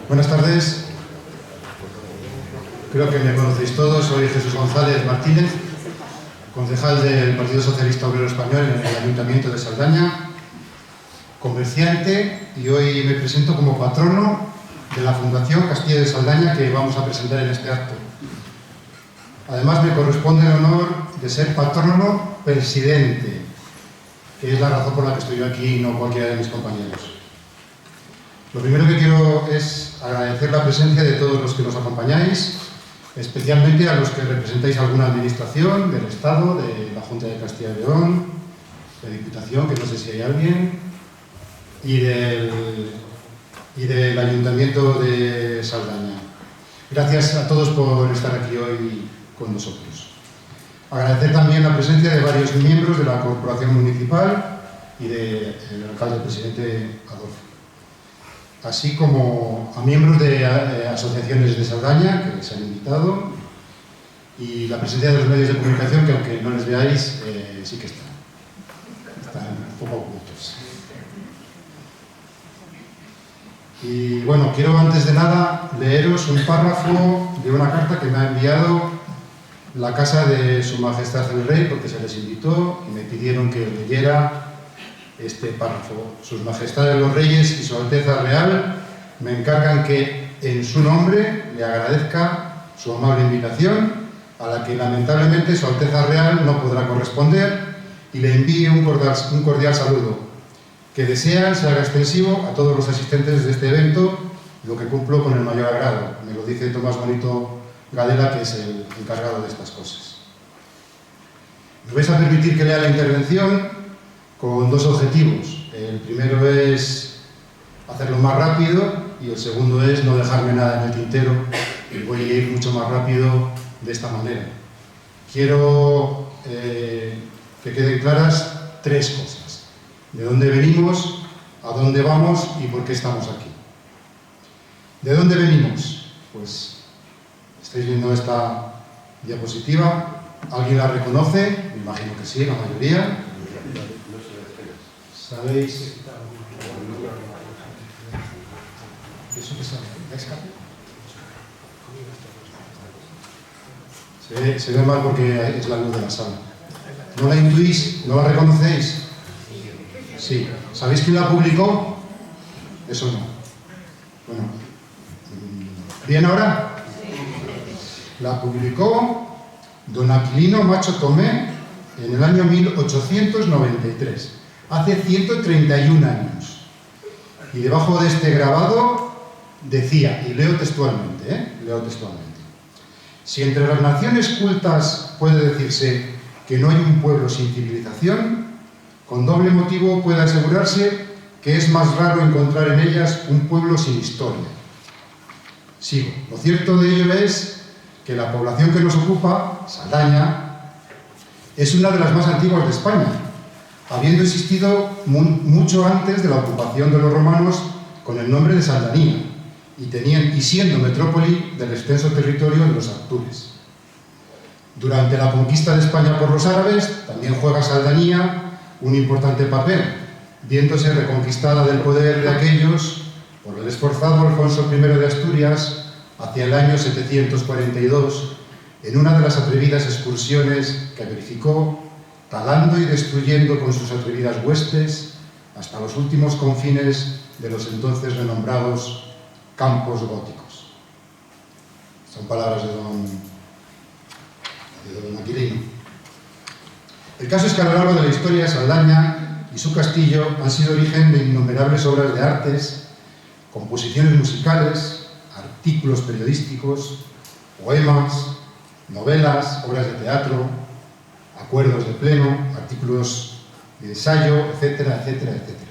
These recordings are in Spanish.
Buenas tardes. Creo que me conocéis todos. Soy Jesús González Martínez, concejal del Partido Socialista Obrero Español en el Ayuntamiento de Saldaña, comerciante, y hoy me presento como patrono de la Fundación Castilla de Saldaña que vamos a presentar en este acto. Además, me corresponde el honor de ser patrono presidente, que es la razón por la que estoy yo aquí y no cualquiera de mis compañeros. Lo primero que quiero es agradecer la presencia de todos los que nos acompañáis, especialmente a los que representáis alguna administración del Estado, de la Junta de Castilla y León, de Diputación, que no sé si hay alguien, y del Ayuntamiento de Saldaña. Gracias a todos por estar aquí hoy con nosotros. Agradecer también la presencia de varios miembros de la Corporación Municipal y del alcalde presidente Adolfo, así como a miembros de asociaciones de Saldaña que se han invitado, y la presencia de los medios de comunicación que, aunque no les veáis, sí que están un poco ocultos. Y bueno, quiero antes de nada leeros un párrafo de una carta que me ha enviado la Casa de Su Majestad el Rey, porque se les invitó y me pidieron que leyera este párrafo. Sus Majestades los Reyes y Su Alteza Real me encargan que en su nombre le agradezca su amable invitación, a la que lamentablemente Su Alteza Real no podrá corresponder, y le envíe un cordial saludo, que desean se haga extensivo a todos los asistentes de este evento, lo que cumplo con el mayor agrado. Me lo dice Tomás Bonito Gadela, que es el encargado de estas cosas. Me vais a permitir que lea la intervención con dos objetivos. El primero es hacerlo más rápido y el segundo es no dejarme nada en el tintero, y voy a ir mucho más rápido de esta manera. Quiero que queden claras tres cosas: de dónde venimos, a dónde vamos y por qué estamos aquí. ¿De dónde venimos? Pues estáis viendo esta diapositiva. ¿Alguien la reconoce? Me imagino que sí, la mayoría. ¿Sabéis? ¿Eso qué sabe? Se ve mal porque es la luz de la sala. ¿No la intuís? ¿No la reconocéis? Sí. ¿Sabéis quién la publicó? Eso no. Bueno. ¿Bien ahora? La publicó don Aquilino Macho Tomé en el año 1893, hace 131 años. Y debajo de este grabado decía, y leo textualmente, si entre las naciones cultas puede decirse que no hay un pueblo sin civilización, con doble motivo puede asegurarse que es más raro encontrar en ellas un pueblo sin historia. Sigo. Lo cierto de ello es que la población que nos ocupa, Saldaña, es una de las más antiguas de España, habiendo existido mucho antes de la ocupación de los romanos con el nombre de Saldanía, y siendo metrópoli del extenso territorio de los Astures. Durante la conquista de España por los árabes, también juega Saldanía un importante papel, viéndose reconquistada del poder de aquellos por el esforzado Alfonso I de Asturias hacia el año 742, en una de las atrevidas excursiones que verificó, talando y destruyendo con sus atrevidas huestes hasta los últimos confines de los entonces renombrados campos góticos. Son palabras de don Aquilino. El caso es que a lo largo de la historia, Saldaña y su castillo han sido origen de innumerables obras de artes, composiciones musicales, artículos periodísticos, poemas, novelas, obras de teatro, acuerdos de pleno, artículos de ensayo, etcétera, etcétera, etcétera.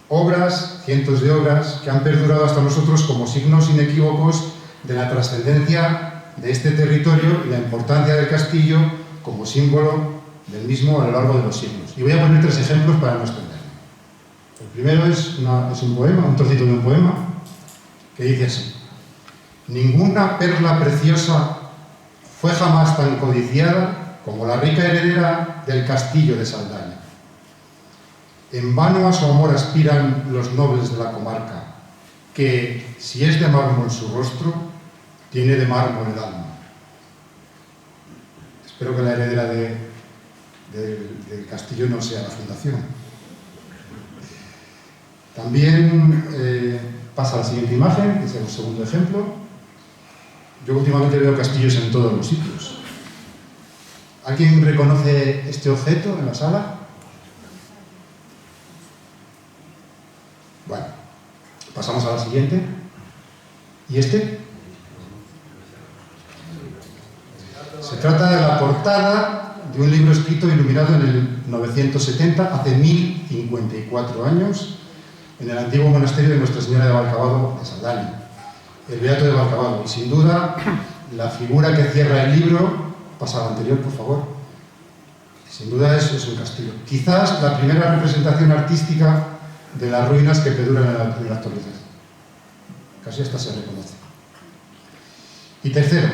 Obras, cientos de obras, que han perdurado hasta nosotros como signos inequívocos de la trascendencia de este territorio y la importancia del castillo como símbolo del mismo a lo largo de los siglos. Y voy a poner tres ejemplos para no extenderme. El primero es un poema, un trocito de un poema, que dice así: ninguna perla preciosa fue jamás tan codiciada como la rica heredera del castillo de Saldaña. En vano a su amor aspiran los nobles de la comarca, que si es de mármol su rostro, tiene de mármol el alma. Espero que la heredera del castillo no sea la fundación. También pasa a la siguiente imagen, que es el segundo ejemplo. Yo últimamente veo castillos en todos los sitios. ¿Alguien reconoce este objeto en la sala? Bueno, pasamos a la siguiente. ¿Y este? Se trata de la portada de un libro escrito e iluminado en el 970, hace 1054 años, en el antiguo monasterio de Nuestra Señora de Valcavado de Saldaña, el Beato de Valcavado. Y sin duda, la figura que cierra el libro, pasa al anterior, por favor, sin duda eso es un castillo. Quizás la primera representación artística de las ruinas que perduran en la actualidad. Casi hasta se reconoce. Y tercero,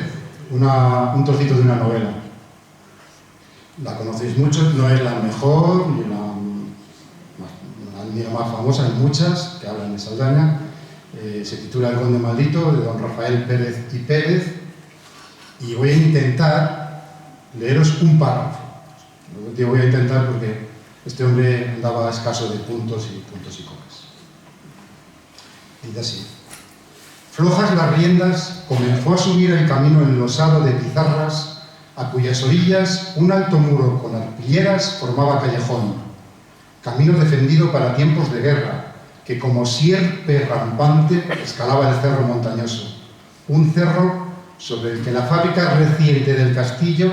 un trocito de una novela. La conocéis mucho, no es la mejor ni la más famosa, hay muchas que hablan de Saldaña. Se titula El Conde Maldito, de don Rafael Pérez y Pérez, y voy a intentar leeros un párrafo. Lo voy a intentar porque este hombre andaba escaso de puntos y comas. Dice así: flojas las riendas, comenzó a subir el camino enlosado de pizarras, a cuyas orillas un alto muro con arpilleras formaba callejón, camino defendido para tiempos de guerra, que como sierpe rampante escalaba el cerro montañoso, un cerro sobre el que la fábrica reciente del castillo,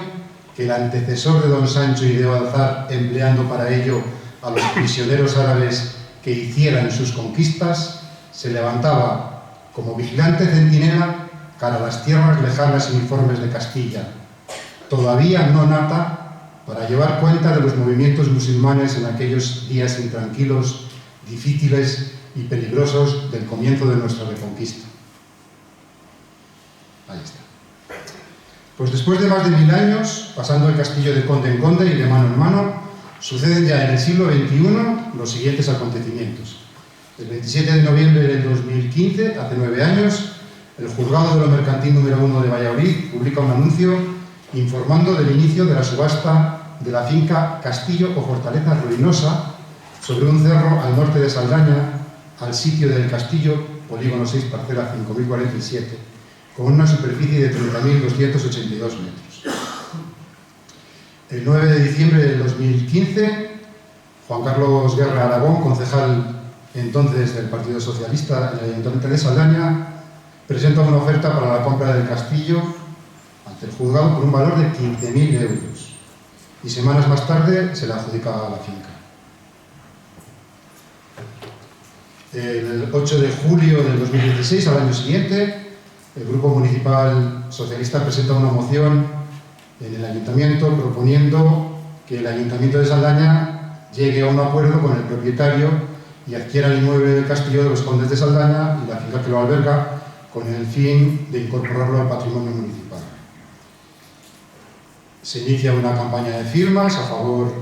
que el antecesor de don Sancho ideó alzar empleando para ello a los prisioneros árabes que hicieran sus conquistas, se levantaba como vigilante centinela cara a las tierras lejanas y uniformes de Castilla, todavía no nata para llevar cuenta de los movimientos musulmanes en aquellos días intranquilos, difíciles y peligrosos del comienzo de nuestra reconquista. Ahí está. Pues después de más de 1000 años, pasando el castillo de conde en conde y de mano en mano, suceden ya en el siglo XXI los siguientes acontecimientos. El 27 de noviembre del 2015, hace 9 años, el Juzgado de lo Mercantil número 1 de Valladolid publica un anuncio informando del inicio de la subasta de la finca Castillo o Fortaleza Ruinosa sobre un cerro al norte de Saldaña, al sitio del castillo, polígono 6, parcela 5047, con una superficie de 30.282 metros. El 9 de diciembre del 2015, Juan Carlos Guerra Aragón, concejal entonces del Partido Socialista en el Ayuntamiento de Saldaña, presenta una oferta para la compra del castillo ante el juzgado por un valor de 15.000 euros y semanas más tarde se le adjudica a la finca. El 8 de julio del 2016, al año siguiente, el Grupo Municipal Socialista presenta una moción en el Ayuntamiento proponiendo que el Ayuntamiento de Saldaña llegue a un acuerdo con el propietario y adquiera el inmueble del castillo de los Condes de Saldaña y la finca que lo alberga con el fin de incorporarlo al patrimonio municipal. Se inicia una campaña de firmas a favor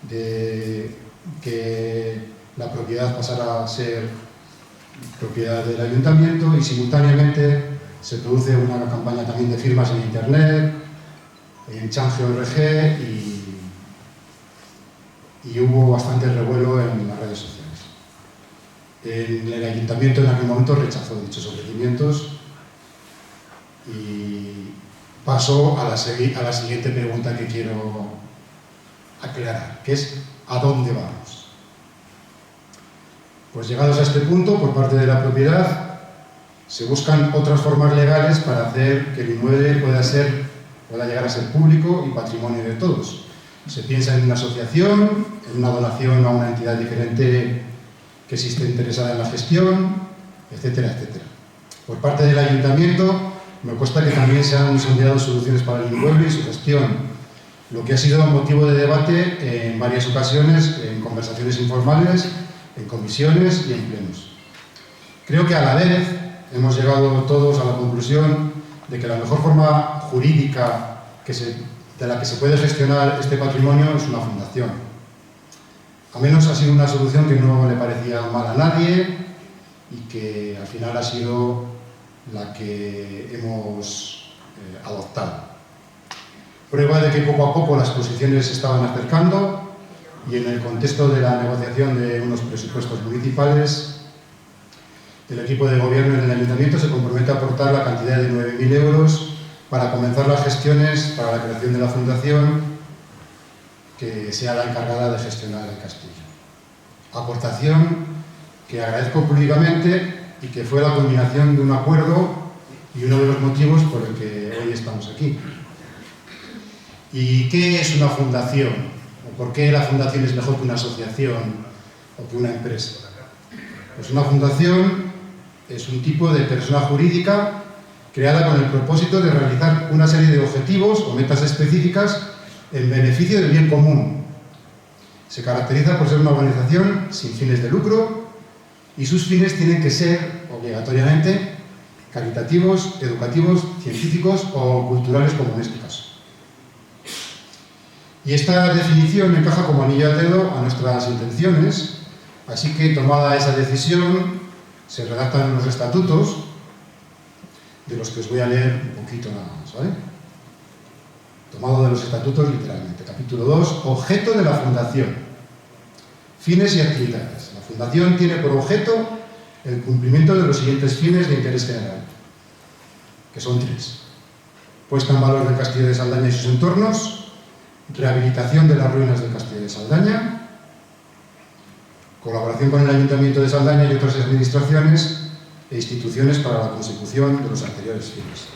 de que la propiedad pasara a ser propiedad del Ayuntamiento y simultáneamente se produce una campaña también de firmas en Internet, en Change.org y hubo bastante revuelo en las redes sociales. El Ayuntamiento en aquel momento rechazó dichos ofrecimientos y pasó a la siguiente pregunta que quiero aclarar, que es ¿a dónde vamos? Pues llegados a este punto, por parte de la propiedad, se buscan otras formas legales para hacer que el inmueble pueda llegar a ser público y patrimonio de todos. Se piensa en una asociación, en una donación a una entidad diferente que existe interesada en la gestión, etcétera, etcétera. Por parte del Ayuntamiento, me consta que también se han sondeado soluciones para el inmueble y su gestión, lo que ha sido motivo de debate en varias ocasiones, en conversaciones informales, en comisiones y en plenos. Creo que a la vez hemos llegado todos a la conclusión de que la mejor forma jurídica de la que se puede gestionar este patrimonio es una fundación. A menos ha sido una solución que no le parecía mal a nadie y que al final ha sido la que hemos adoptado. Prueba de que poco a poco las posiciones se estaban acercando y en el contexto de la negociación de unos presupuestos municipales, el equipo de gobierno en el ayuntamiento se compromete a aportar la cantidad de 9.000 euros para comenzar las gestiones para la creación de la fundación que sea la encargada de gestionar el castillo. Aportación que agradezco públicamente y que fue la culminación de un acuerdo y uno de los motivos por el que hoy estamos aquí. ¿Y qué es una fundación? ¿O por qué la fundación es mejor que una asociación o que una empresa? Pues una fundación es un tipo de persona jurídica creada con el propósito de realizar una serie de objetivos o metas específicas en beneficio del bien común. Se caracteriza por ser una organización sin fines de lucro y sus fines tienen que ser, obligatoriamente, caritativos, educativos, científicos o culturales, como en este caso. Y esta definición encaja como anillo al dedo a nuestras intenciones, así que, tomada esa decisión, se redactan los estatutos, de los que os voy a leer un poquito nada más, ¿vale? Tomado de los estatutos literalmente. Capítulo 2, objeto de la fundación. Fines y actividades. La fundación tiene por objeto el cumplimiento de los siguientes fines de interés general, que son 3. Puesta en valor del Castillo de Saldaña y sus entornos, rehabilitación de las ruinas del Castillo de Saldaña, colaboración con el Ayuntamiento de Saldaña y otras administraciones e instituciones para la consecución de los anteriores fines.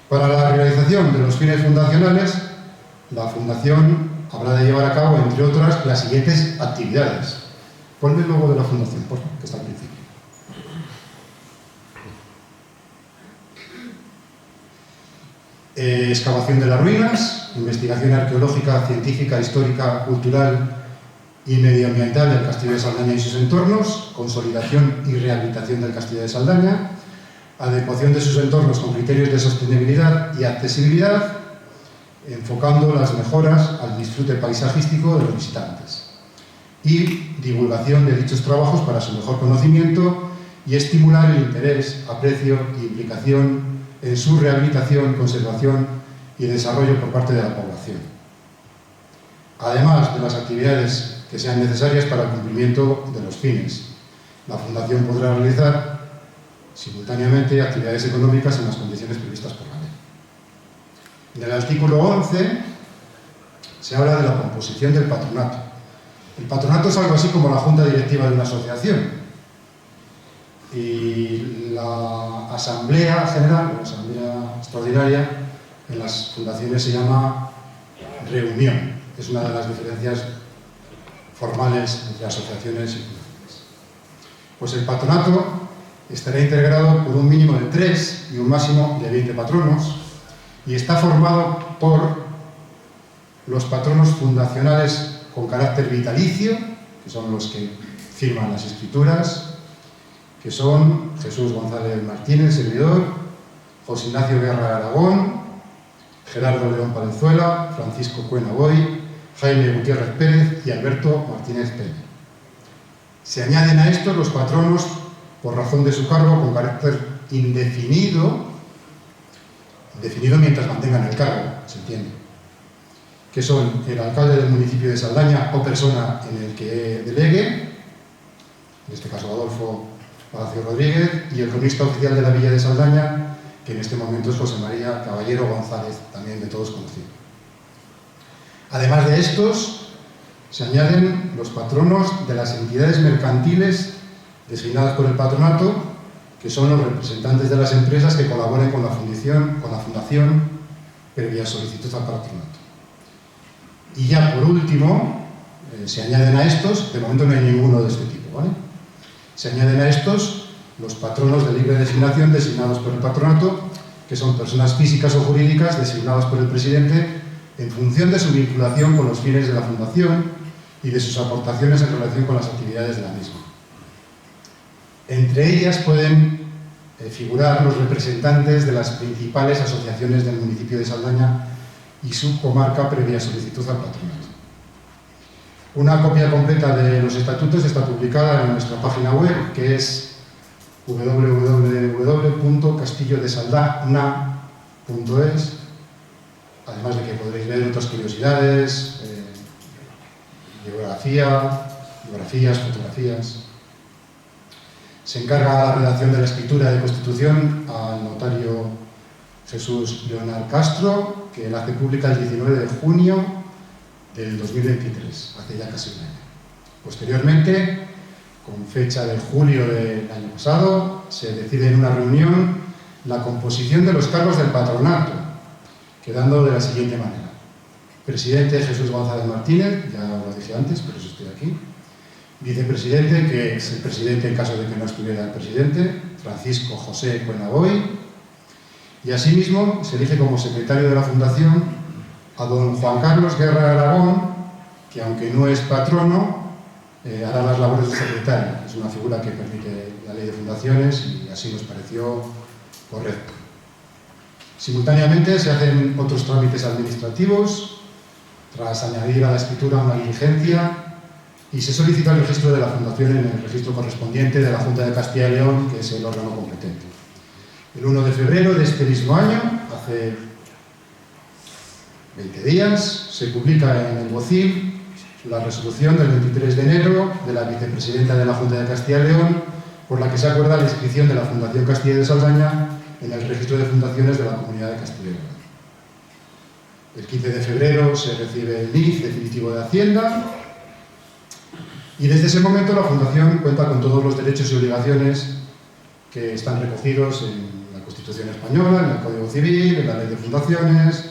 Para la realización de los fines fundacionales, la Fundación habrá de llevar a cabo, entre otras, las siguientes actividades. Ponme el logo de la Fundación, por favor, que está al principio. Excavación de las ruinas, investigación arqueológica, científica, histórica, cultural y medioambiental del Castillo de Saldaña y sus entornos, consolidación y rehabilitación del Castillo de Saldaña, adecuación de sus entornos con criterios de sostenibilidad y accesibilidad, enfocando las mejoras al disfrute paisajístico de los visitantes, y divulgación de dichos trabajos para su mejor conocimiento y estimular el interés, aprecio y implicación en su rehabilitación, conservación y desarrollo por parte de la población. Además de las actividades que sean necesarias para el cumplimiento de los fines, la Fundación podrá realizar simultáneamente actividades económicas en las condiciones previstas por la ley. En el artículo 11 se habla de la composición del patronato. El patronato es algo así como la junta directiva de una asociación, y la asamblea general, o asamblea extraordinaria, en las fundaciones se llama reunión. Es una de las diferencias formales entre asociaciones y fundaciones. Pues el patronato estará integrado por un mínimo de 3 y un máximo de 20 patronos, y está formado por los patronos fundacionales con carácter vitalicio, que son los que firman las escrituras, que son Jesús González Martínez, servidor, José Ignacio Guerra Aragón, Gerardo León Palenzuela, Francisco Cuena Boy, Jaime Gutiérrez Pérez y Alberto Martínez Peña. Se añaden a estos los patronos por razón de su cargo con carácter indefinido, definido mientras mantengan el cargo, se entiende, que son el alcalde del municipio de Saldaña o persona en el que delegue, en este caso Adolfo Palacio Rodríguez, y el cronista oficial de la Villa de Saldaña, que en este momento es José María Caballero González, también de todos conocido. Además de estos, se añaden los patronos de las entidades mercantiles designadas por el patronato, que son los representantes de las empresas que colaboren con la fundación previa solicitud al patronato. Y ya por último, se añaden a estos, de momento no hay ninguno de este tipo, ¿vale? Se añaden a estos los patronos de libre designación designados por el patronato, que son personas físicas o jurídicas designadas por el presidente en función de su vinculación con los fines de la fundación y de sus aportaciones en relación con las actividades de la misma. Entre ellas pueden figurar los representantes de las principales asociaciones del municipio de Saldaña y su comarca previa solicitud al patronato. Una copia completa de los estatutos está publicada en nuestra página web, que es www.castillodesaldana.es, además de que podréis ver otras curiosidades, biografías, fotografías. Se encarga la redacción de la escritura de Constitución al notario Jesús Leonard Castro, que la hace pública el 19 de junio del 2023, hace ya casi un año. Posteriormente, con fecha de julio del año pasado, se decide en una reunión la composición de los cargos del patronato, quedando de la siguiente manera. Presidente Jesús González Martínez, ya lo dije antes, pero eso estoy aquí. Vicepresidente, que es el presidente en caso de que no estuviera el presidente, Francisco José Cuenaboy. Y asimismo se elige como secretario de la Fundación a don Juan Carlos Guerra Aragón, que aunque no es patrono, hará las labores de secretario. Es una figura que permite la ley de fundaciones y así nos pareció correcto. Simultáneamente se hacen otros trámites administrativos, tras añadir a la escritura una diligencia, y se solicita el registro de la Fundación en el registro correspondiente de la Junta de Castilla y León, que es el órgano competente. El 1 de febrero de este mismo año, hace 20 días, se publica en el BOCIL la resolución del 23 de enero de la vicepresidenta de la Junta de Castilla y León, por la que se acuerda la inscripción de la Fundación Castilla de Saldaña en el registro de fundaciones de la Comunidad de Castilla y León. El 15 de febrero se recibe el NIF definitivo de Hacienda y desde ese momento la Fundación cuenta con todos los derechos y obligaciones que están recogidos en la Constitución Española, en el Código Civil, en la Ley de Fundaciones,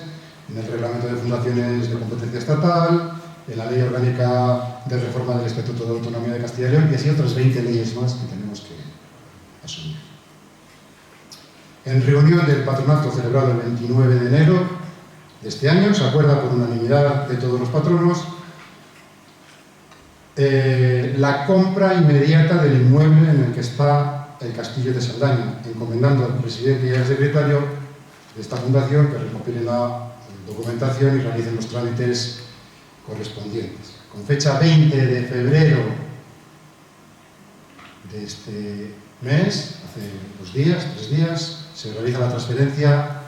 en el Reglamento de Fundaciones de Competencia Estatal, en la Ley Orgánica de Reforma del Estatuto de Autonomía de Castilla y León y así otras 20 leyes más que tenemos que asumir. En reunión del patronato celebrado el 29 de enero de este año, se acuerda por unanimidad de todos los patronos la compra inmediata del inmueble en el que está el Castillo de Saldaña, encomendando al presidente y al secretario de esta fundación que recopilen la documentación y realicen los trámites correspondientes. Con fecha 20 de febrero de este mes, hace 3 días, se realiza la transferencia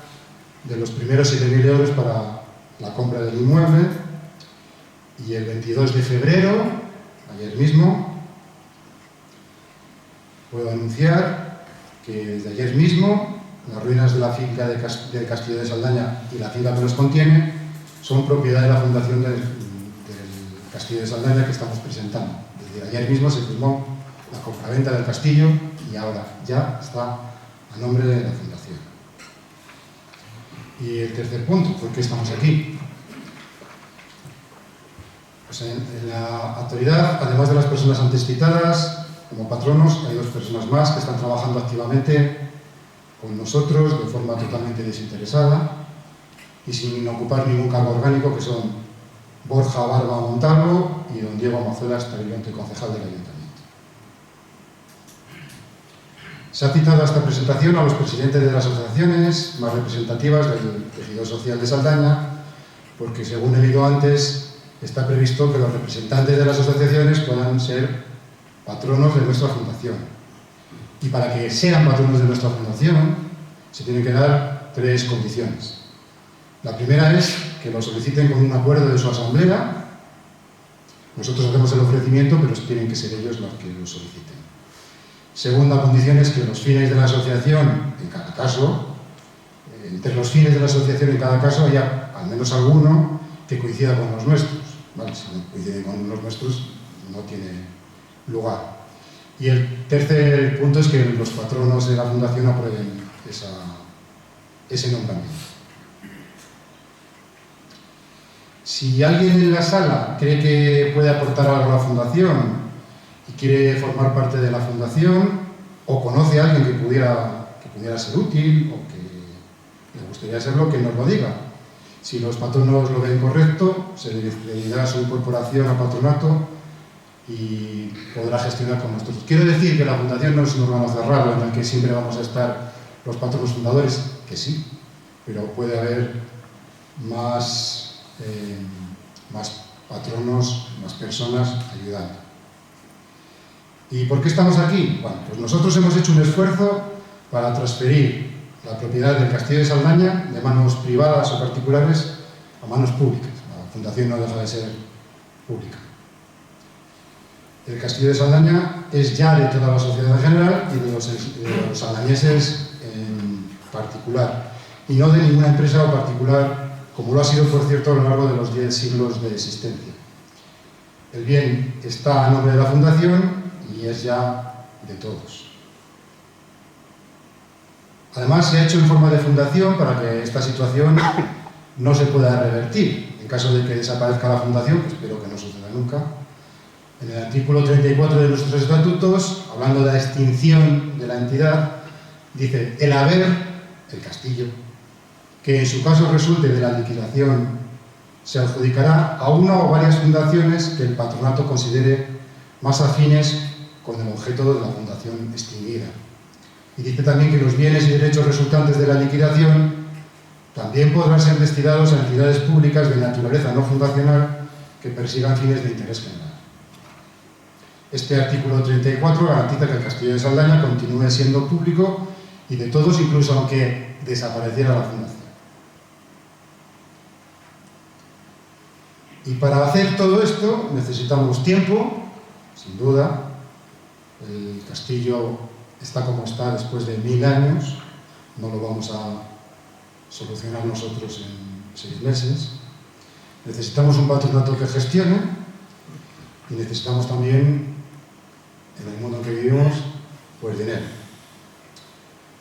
de los primeros 7.000 euros para la compra del inmueble y el 22 de febrero, ayer mismo, puedo anunciar que desde ayer mismo las ruinas de la finca del Castillo de Saldaña y la finca que los contiene son propiedad de la Fundación del Castillo de Saldaña que estamos presentando. Desde ayer mismo se firmó la compraventa del castillo y ahora ya está a nombre de la Fundación. Y el tercer punto, ¿por qué estamos aquí? Pues en la actualidad, además de las personas antes citadas, como patronos, hay 2 personas más que están trabajando activamente con nosotros de forma totalmente desinteresada y sin ocupar ningún cargo orgánico, que son Borja Barba Montalvo y don Diego Mazuelas Tarilonte, concejal del Ayuntamiento. Se ha citado a esta presentación a los presidentes de las asociaciones más representativas del tejido social de Saldaña, porque según he leído antes, está previsto que los representantes de las asociaciones puedan ser patronos de nuestra fundación. Y para que sean patronos de nuestra fundación, se tienen que dar 3 condiciones. La primera es que lo soliciten con un acuerdo de su asamblea. Nosotros hacemos el ofrecimiento, pero tienen que ser ellos los que lo soliciten. Segunda condición es que los fines de la asociación, en cada caso, entre los fines de la asociación en cada caso haya al menos alguno que coincida con los nuestros. ¿Vale? Si no coincide con los nuestros, no tiene lugar. Y el tercer punto es que los patronos de la Fundación aprueben ese nombramiento. Si alguien en la sala cree que puede aportar algo a la Fundación y quiere formar parte de la Fundación, o conoce a alguien que pudiera ser útil o que le gustaría serlo, que nos lo diga. Si los patronos lo ven correcto, se le dirá su incorporación al patronato y podrá gestionar con nosotros. Quiero decir que la Fundación no es un órgano cerrado en el que siempre vamos a estar los patronos fundadores, que sí, pero puede haber más patronos, las personas ayudando. ¿Y por qué estamos aquí? Bueno, pues nosotros hemos hecho un esfuerzo para transferir la propiedad del Castillo de Saldaña de manos privadas o particulares a manos públicas. La fundación no deja de ser pública. El Castillo de Saldaña es ya de toda la sociedad en general y de los saldañeses en particular, y no de ninguna empresa o particular, como lo ha sido, por cierto, a lo largo de los 10 siglos de existencia. El bien está a nombre de la fundación y es ya de todos. Además, se ha hecho en forma de fundación para que esta situación no se pueda revertir. En caso de que desaparezca la fundación, que espero que no suceda nunca, en el artículo 34 de nuestros estatutos, hablando de la extinción de la entidad, dice: el haber, el castillo, que en su caso resulte de la liquidación, se adjudicará a una o varias fundaciones que el patronato considere más afines con el objeto de la fundación extinguida. Y dice también que los bienes y derechos resultantes de la liquidación también podrán ser destinados a entidades públicas de naturaleza no fundacional que persigan fines de interés general. Este artículo 34 garantiza que el Castillo de Saldaña continúe siendo público y de todos, incluso aunque desapareciera la fundación. Y para hacer todo esto necesitamos tiempo, sin duda. El castillo está como está después de 1000 años, no lo vamos a solucionar nosotros en 6 meses. Necesitamos un patronato que gestione y necesitamos también, en el mundo en que vivimos, pues dinero.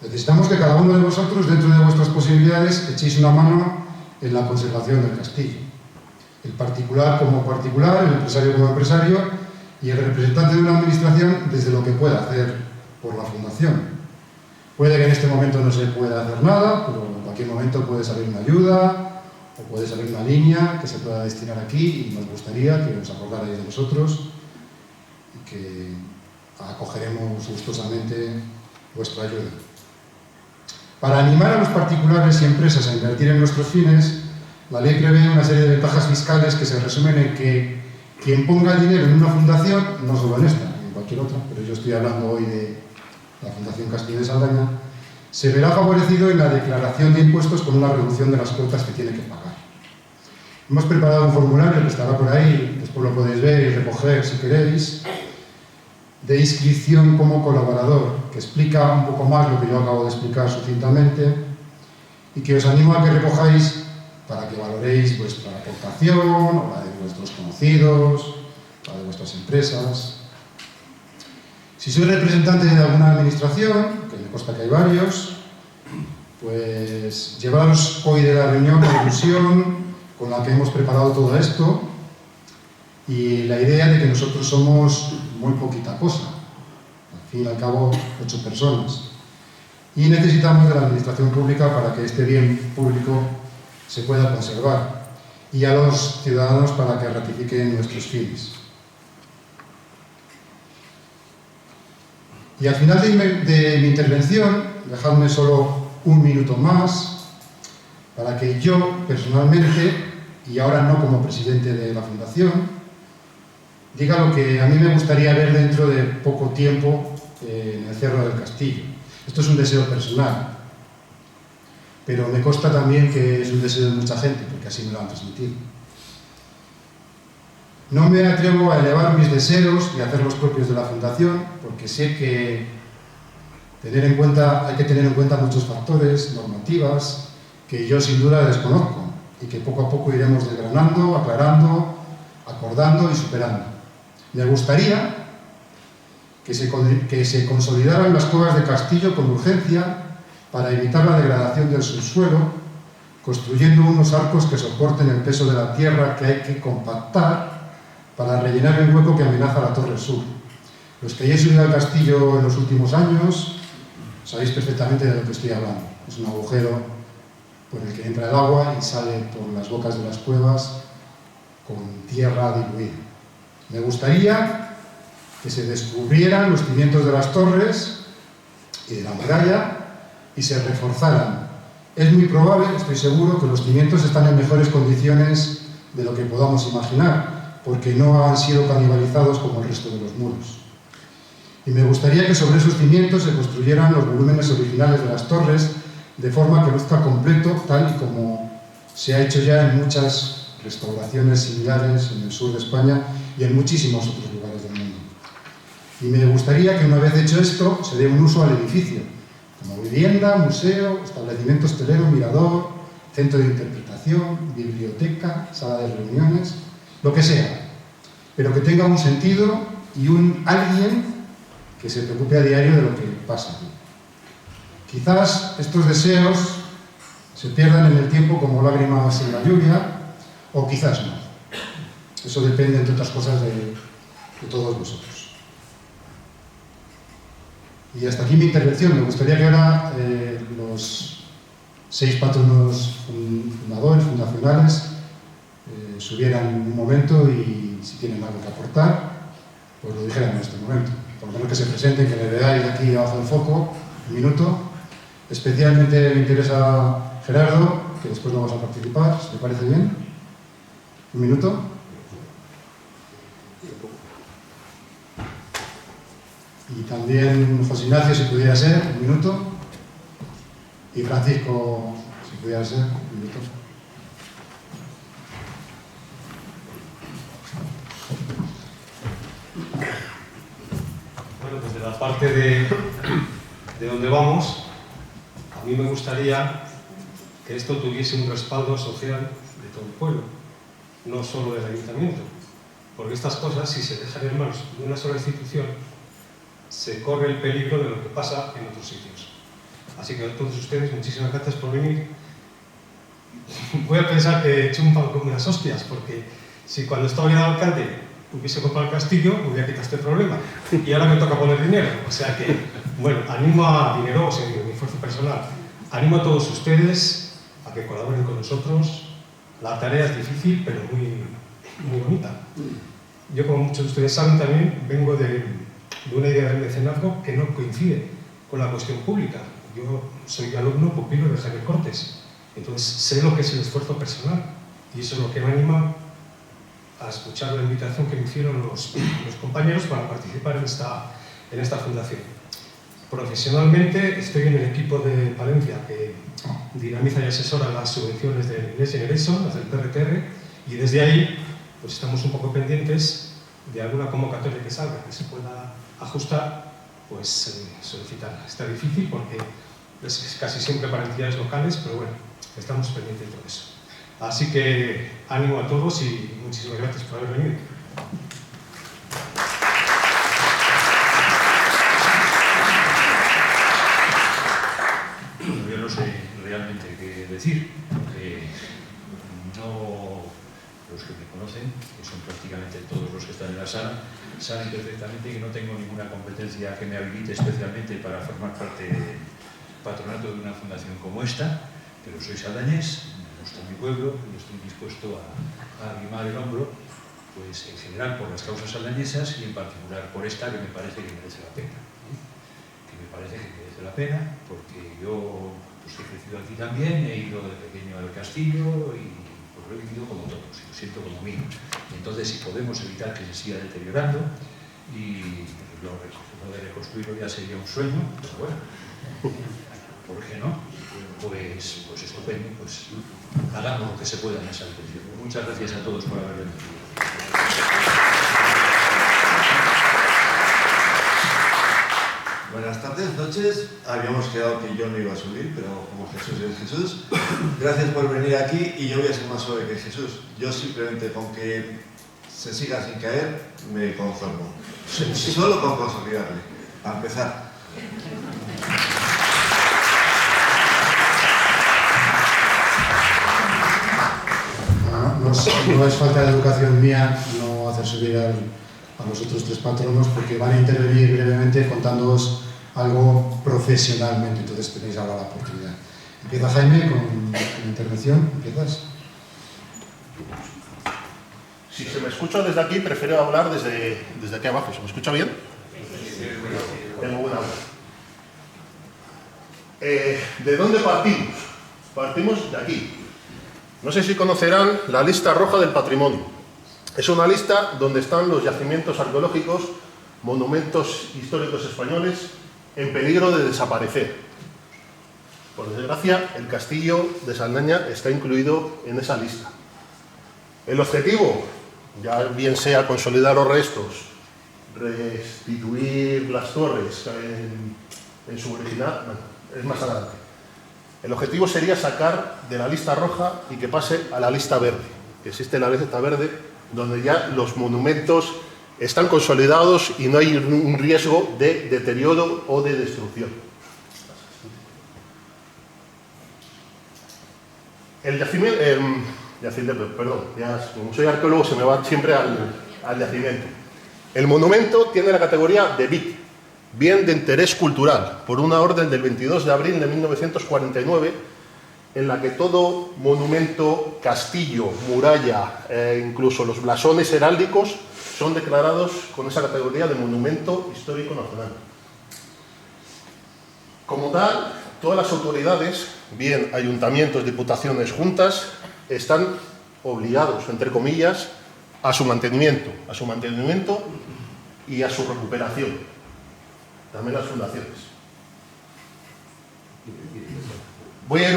Necesitamos que cada uno de vosotros, dentro de vuestras posibilidades, echéis una mano en la conservación del castillo. El particular como particular, el empresario como empresario y el representante de una administración desde lo que pueda hacer por la fundación. Puede que en este momento no se pueda hacer nada, pero en cualquier momento puede salir una ayuda o puede salir una línea que se pueda destinar aquí, y nos gustaría que os acordarais de nosotros y que acogeremos gustosamente vuestra ayuda. Para animar a los particulares y empresas a invertir en nuestros fines, la ley prevé una serie de ventajas fiscales que se resumen en que quien ponga dinero en una fundación, no solo en esta, en cualquier otra, pero yo estoy hablando hoy de la Fundación Castillo de Saldaña, se verá favorecido en la declaración de impuestos con una reducción de las cuotas que tiene que pagar. Hemos preparado un formulario que estará por ahí, después lo podéis ver y recoger si queréis, de inscripción como colaborador, que explica un poco más lo que yo acabo de explicar sucintamente y que os animo a que recojáis para que valoréis vuestra aportación, o la de vuestros conocidos, la de vuestras empresas. Si sois representante de alguna administración, que me consta que hay varios, pues llevaros hoy de la reunión la ilusión con la que hemos preparado todo esto y la idea de que nosotros somos muy poquita cosa, al fin y al cabo 8 personas, y necesitamos de la administración pública para que este bien público se pueda conservar, y a los ciudadanos para que ratifiquen nuestros fines. Y al final de mi intervención, dejadme solo un minuto más para que yo, personalmente, y ahora no como presidente de la Fundación, diga lo que a mí me gustaría ver dentro de poco tiempo en el Cerro del Castillo. Esto es un deseo personal, pero me consta también que es un deseo de mucha gente, porque así me lo han transmitido. No me atrevo a elevar mis deseos y a hacer los propios de la Fundación, porque sé que hay que tener en cuenta muchos factores, normativas, que yo sin duda desconozco y que poco a poco iremos desgranando, aclarando, acordando y superando. Me gustaría que se consolidaran las cuevas de Castillo con urgencia para evitar la degradación del subsuelo, construyendo unos arcos que soporten el peso de la tierra que hay que compactar para rellenar el hueco que amenaza la Torre Sur. Los que hayáis subido al castillo en los últimos años sabéis perfectamente de lo que estoy hablando. Es un agujero por el que entra el agua y sale por las bocas de las cuevas con tierra diluida. Me gustaría que se descubrieran los cimientos de las torres y de la muralla y se reforzaran. Es muy probable, estoy seguro, que los cimientos están en mejores condiciones de lo que podamos imaginar, porque no han sido canibalizados como el resto de los muros. Y me gustaría que sobre esos cimientos se construyeran los volúmenes originales de las torres, de forma que luzca completo, tal y como se ha hecho ya en muchas restauraciones similares en el sur de España y en muchísimos otros lugares del mundo. Y me gustaría que, una vez hecho esto, se dé un uso al edificio, como vivienda, museo, establecimiento hostelero, mirador, centro de interpretación, biblioteca, sala de reuniones, lo que sea, pero que tenga un sentido y un alguien que se preocupe a diario de lo que pasa aquí. Quizás estos deseos se pierdan en el tiempo como lágrimas en la lluvia, o quizás no. Eso depende, entre otras cosas, de todos vosotros. Y hasta aquí mi intervención. Me gustaría que ahora los 6 patronos fundadores, fundacionales, subieran un momento y si tienen algo que aportar, pues lo dijeran en este momento. Por lo menos que se presenten, que me veáis de aquí abajo del foco, un minuto. Especialmente me interesa Gerardo, que después no vas a participar, si te parece bien. Un minuto. Y también José Ignacio, si pudiera ser, un minuto. Y Francisco, si pudiera ser, un minuto. Bueno, desde la parte de donde vamos, a mí me gustaría que esto tuviese un respaldo social de todo el pueblo, no solo del ayuntamiento, porque estas cosas, si se dejan en manos de una sola institución, se corre el peligro de lo que pasa en otros sitios. Así que a todos ustedes, muchísimas gracias por venir. Voy a pensar que he hecho un pan con unas hostias, porque si cuando estaba yo de alcalde hubiese comprado el castillo, me hubiera quitado este problema. Y ahora me toca poner dinero. O sea que, bueno, animo a dinero, o sea, mi esfuerzo personal. Animo a todos ustedes a que colaboren con nosotros. La tarea es difícil, pero muy bonita. Yo, como muchos de ustedes saben, también vengo de una idea del mecenazgo que no coincide con la cuestión pública. Yo soy alumno pupilo de Javier Cortes, entonces sé lo que es el esfuerzo personal y eso es lo que me anima a escuchar la invitación que me hicieron los compañeros para participar en esta fundación. Profesionalmente estoy en el equipo de Palencia que dinamiza y asesora las subvenciones del Next Generation, las del PRTR, y desde ahí pues estamos un poco pendientes de alguna convocatoria que salga, que se pueda ajustar, pues solicitarla. Está difícil porque es casi siempre para entidades locales, pero bueno, estamos pendientes de todo eso. Así que ánimo a todos y muchísimas gracias por haber venido. Yo no sé realmente qué decir, porque no, los que me conocen, que son prácticamente todos los que están en la sala, saben perfectamente que no tengo ninguna competencia que me habilite especialmente para formar parte del patronato de una fundación como esta, pero soy saldañés, me gusta mi pueblo y estoy dispuesto a arrimar el hombro, pues en general por las causas saldañesas y en particular por esta que me parece que merece la pena. Que me parece que merece la pena porque yo pues, he crecido aquí también, he ido de pequeño al castillo y lo he vivido como todos, y lo siento como mío. Entonces, si podemos evitar que se siga deteriorando, y lo de reconstruirlo ya sería un sueño, pero bueno, ¿por qué no? Pues estupendo, pues hagamos lo que se pueda en esa dirección. Muchas gracias a todos por haber venido. Buenas tardes, noches. Habíamos quedado que yo no iba a subir, pero como Jesús es Jesús. Gracias por venir aquí y yo voy a ser más suave que Jesús. Yo simplemente con que se siga sin caer me conformo. Solo con consolidarle. Para empezar. No es falta de educación mía no hacer subir a los otros 3 patronos porque van a intervenir brevemente contándoos algo profesionalmente, entonces tenéis ahora la oportunidad. Empieza Jaime con la intervención, ¿empiezas? Si se me escucha desde aquí, prefiero hablar desde aquí abajo. ¿Se me escucha bien? Tengo buena voz. ¿De dónde partimos? Partimos de aquí. No sé si conocerán la lista roja del patrimonio. Es una lista donde están los yacimientos arqueológicos, monumentos históricos españoles en peligro de desaparecer. Por desgracia, el castillo de Saldaña está incluido en esa lista. El objetivo, ya bien sea consolidar los restos, restituir las torres en su original, bueno, es más adelante. El objetivo sería sacar de la lista roja y que pase a la lista verde. Existe la lista verde donde ya los monumentos están consolidados y no hay un riesgo de deterioro o de destrucción. El yacimiento, perdón, como soy arqueólogo se me va siempre al yacimiento. El monumento tiene la categoría de BIC, bien de interés cultural, por una orden del 22 de abril de 1949, en la que todo monumento, castillo, muralla, incluso los blasones heráldicos, son declarados con esa categoría de monumento histórico nacional. Como tal, todas las autoridades, bien ayuntamientos, diputaciones, juntas, están obligados, entre comillas, a su mantenimiento y a su recuperación. También las fundaciones. Voy a ir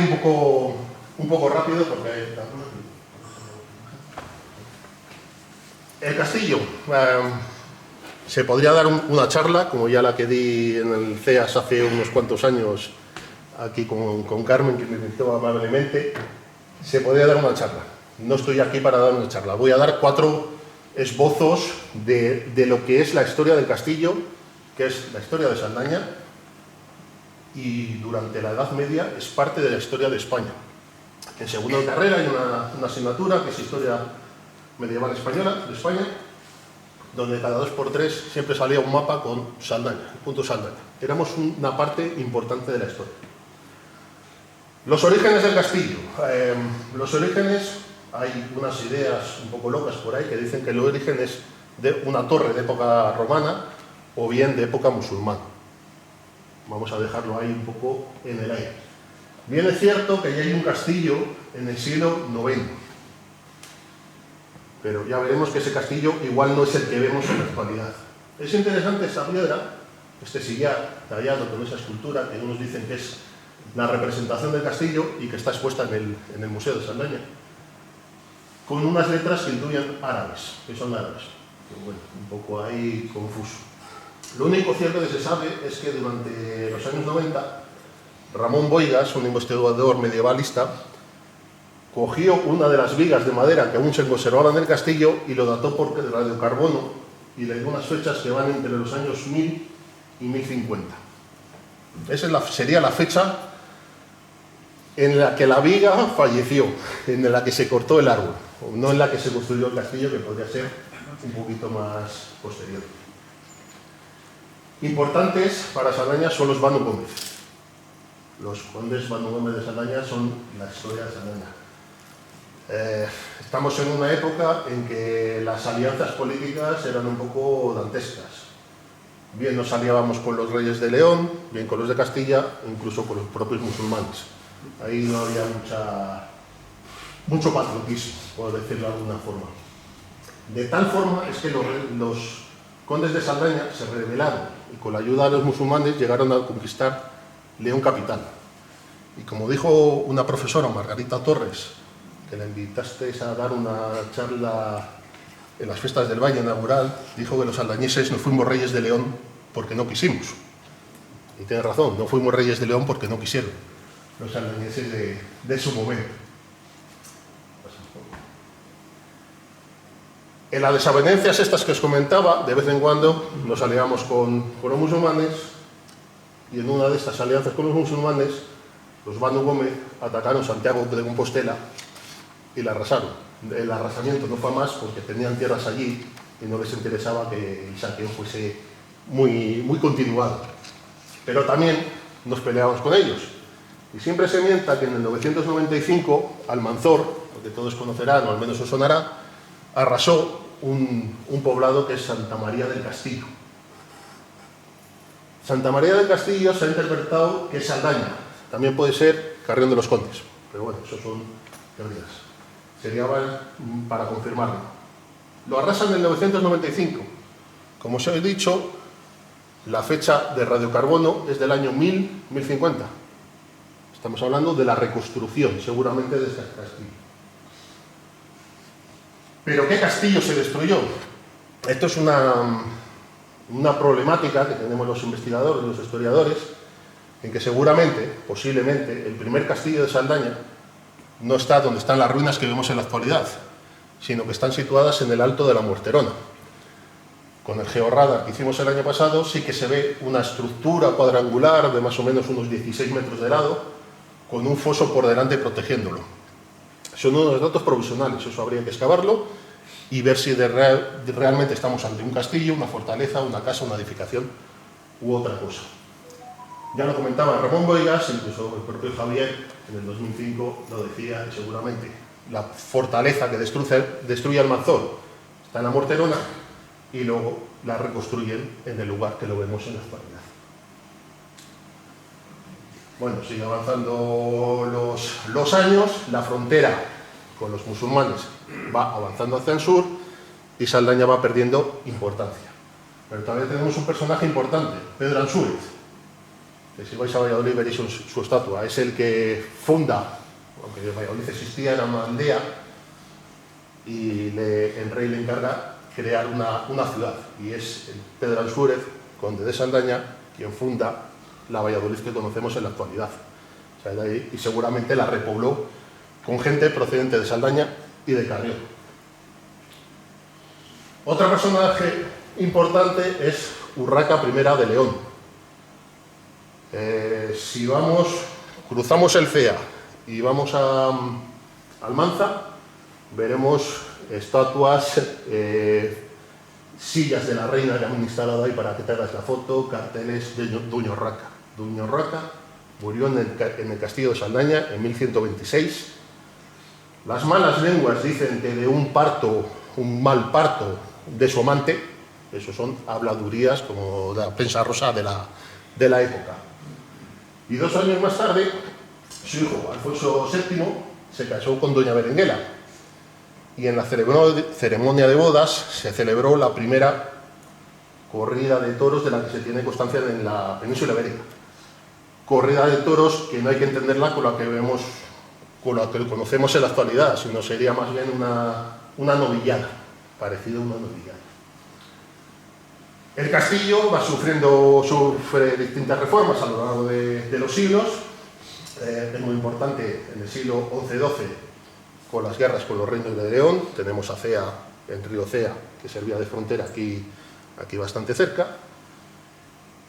un poco rápido porque... El castillo. Se podría dar una charla, como ya la que di en el CEAS hace unos cuantos años, aquí con Carmen, que me invitó amablemente. Se podría dar una charla. No estoy aquí para dar una charla. Voy a dar 4 esbozos de lo que es la historia del castillo, que es la historia de Saldaña, y durante la Edad Media es parte de la historia de España. En segunda carrera hay una asignatura que es Historia Medieval Española, de España, donde cada 2×3 siempre salía un mapa con Saldaña, el punto Saldaña. Éramos una parte importante de la historia. Los orígenes del castillo. Los orígenes, hay unas ideas un poco locas por ahí que dicen que el origen es de una torre de época romana o bien de época musulmana. Vamos a dejarlo ahí un poco en el aire. Bien es cierto que ya hay un castillo en el siglo IX, pero ya veremos que ese castillo igual no es el que vemos en la actualidad. Es interesante esta piedra, este sillar tallado con esa escultura, que unos dicen que es la representación del castillo y que está expuesta en el Museo de Saldaña, con unas letras que intuyen árabes, que son árabes. Pero bueno, un poco ahí confuso. Lo único cierto que se sabe es que durante los años 90, Ramón Boigas, un investigador medievalista, cogió una de las vigas de madera que aún se conservaban en el castillo y lo dató por radiocarbono y le dio unas fechas que van entre los años 1000 y 1050. Esa sería la fecha en la que la viga falleció, en la que se cortó el árbol, no en la que se construyó el castillo, que podría ser un poquito más posterior. Importantes para Saldaña son los Banu Gómez. Los condes Banu Gómez de Saldaña son la historia de Saldaña. Estamos en una época en que las alianzas políticas eran un poco dantescas. Bien nos aliábamos con los reyes de León, bien con los de Castilla, incluso con los propios musulmanes. Ahí no había mucho patriotismo, por decirlo de alguna forma. De tal forma es que los condes de Saldaña se rebelaron y con la ayuda de los musulmanes llegaron a conquistar León capital. Y como dijo una profesora, Margarita Torres, que la invitaste a dar una charla en las fiestas del Valle inaugural, dijo que los saldañeses no fuimos reyes de León porque no quisimos. Y tiene razón, no fuimos reyes de León porque no quisieron los saldañeses de su momento. En las desavenencias estas que os comentaba, de vez en cuando nos aliamos con los musulmanes, y en una de estas alianzas con los musulmanes, los Banu Gómez atacaron Santiago de Compostela y la arrasaron. El arrasamiento no fue más porque tenían tierras allí y no les interesaba que el saqueo fuese muy continuado. Pero también nos peleábamos con ellos. Y siempre se mienta que en el 995 Almanzor, porque todos conocerán o al menos os sonará, arrasó un poblado que es Santa María del Castillo. Santa María del Castillo se ha interpretado que es Saldaña, también puede ser Carrión de los Condes, pero bueno, eso son teorías. Sería para confirmarlo. Lo arrasan en 1995. Como os he dicho, la fecha de radiocarbono es del año 1050. Estamos hablando de la reconstrucción, seguramente, de este castillo. ¿Pero qué castillo se destruyó? Esto es una problemática que tenemos los investigadores, los historiadores, en que seguramente, posiblemente, el primer castillo de Saldaña no está donde están las ruinas que vemos en la actualidad, sino que están situadas en el Alto de la Muerterona. Con el georradar que hicimos el año pasado sí que se ve una estructura cuadrangular de más o menos unos 16 metros de lado, con un foso por delante protegiéndolo. Son unos datos provisionales, eso habría que excavarlo y ver si realmente estamos ante un castillo, una fortaleza, una casa, una edificación u otra cosa. Ya lo comentaba Ramón Boigas, incluso el propio Javier en el 2005 lo decía, y seguramente la fortaleza que destruye Almanzor está en la Muerterona y luego la reconstruyen en el lugar que lo vemos en la actualidad. Bueno, sigue avanzando los años, la frontera con los musulmanes va avanzando hacia el sur y Saldaña va perdiendo importancia. Pero todavía tenemos un personaje importante, Pedro Ansúrez, que si vais a Valladolid veréis su estatua. Es el que funda, aunque Valladolid existía, era una aldea, y el rey le encarga crear una ciudad, y es Pedro Ansúrez, conde de Saldaña, quien funda la Valladolid que conocemos en la actualidad. O sea, y seguramente la repobló con gente procedente de Saldaña y de Carrión. Otro personaje importante es Urraca I de León. Si cruzamos el Cea y vamos a Almanza, veremos estatuas, sillas de la reina que han instalado ahí para que te hagas la foto, carteles de Doña Urraca. Doña Urraca murió en el castillo de Saldaña en 1126. Las malas lenguas dicen que de un mal parto de su amante, eso son habladurías como de la prensa rosa de la época. Y 2 años más tarde, su hijo Alfonso VII se casó con Doña Berenguela, y en la ceremonia de bodas se celebró la primera corrida de toros de la que se tiene constancia en la península ibérica. Corrida de toros que no hay que entenderla con la que vemos, con la que conocemos en la actualidad, sino sería más bien una novillada, parecida a una novillada. El castillo sufre distintas reformas a lo largo de los siglos. Es muy importante en el siglo XI-XII, con las guerras con los reinos de León. Tenemos a Cea, el río Cea, que servía de frontera aquí bastante cerca.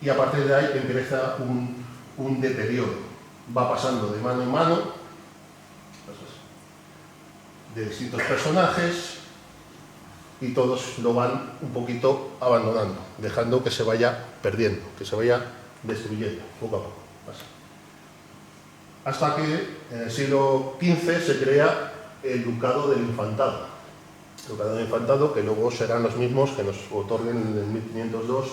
Y a partir de ahí empieza un deterioro. Va pasando de mano en mano de distintos personajes, y todos lo van un poquito abandonando, dejando que se vaya perdiendo, que se vaya destruyendo poco a poco. Hasta que en el siglo XV se crea el Ducado del Infantado. El Ducado del Infantado, que luego serán los mismos que nos otorguen en 1502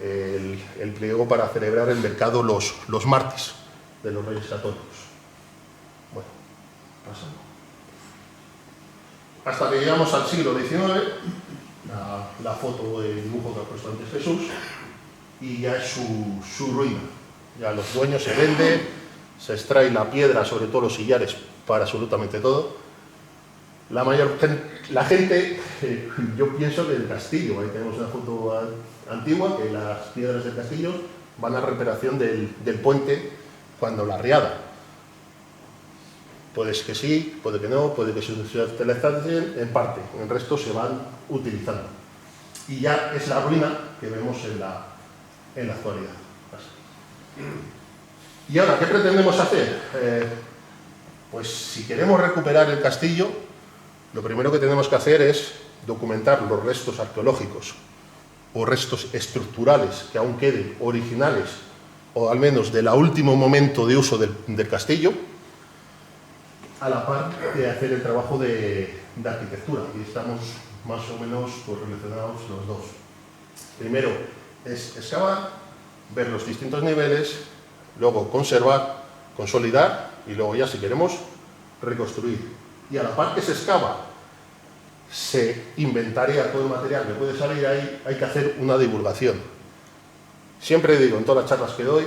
el pliego para celebrar el mercado los martes de los Reyes Católicos. Bueno, pasando. Hasta que llegamos al siglo XIX, la foto de dibujo que ha puesto antes Jesús, y ya es su ruina. Ya los dueños se vende, se extrae la piedra, sobre todo los sillares, para absolutamente todo. La gente, yo pienso que el castillo, ahí tenemos una foto antigua, que las piedras del castillo van a reparación del puente cuando la riada. Puede que sí, puede que no, puede que se utilice en parte, el resto se van utilizando. Y ya es la ruina que vemos en la actualidad. Y ahora, ¿qué pretendemos hacer? Pues si queremos recuperar el castillo, lo primero que tenemos que hacer es documentar los restos arqueológicos o restos estructurales que aún queden originales, o al menos del último momento de uso del castillo, a la par de hacer el trabajo de arquitectura. Y estamos más o menos relacionados los dos. Primero es excavar, ver los distintos niveles, luego conservar, consolidar y luego ya, si queremos, reconstruir. Y a la par que se excava se inventaría todo el material que puede salir ahí, hay que hacer una divulgación. Siempre digo en todas las charlas que doy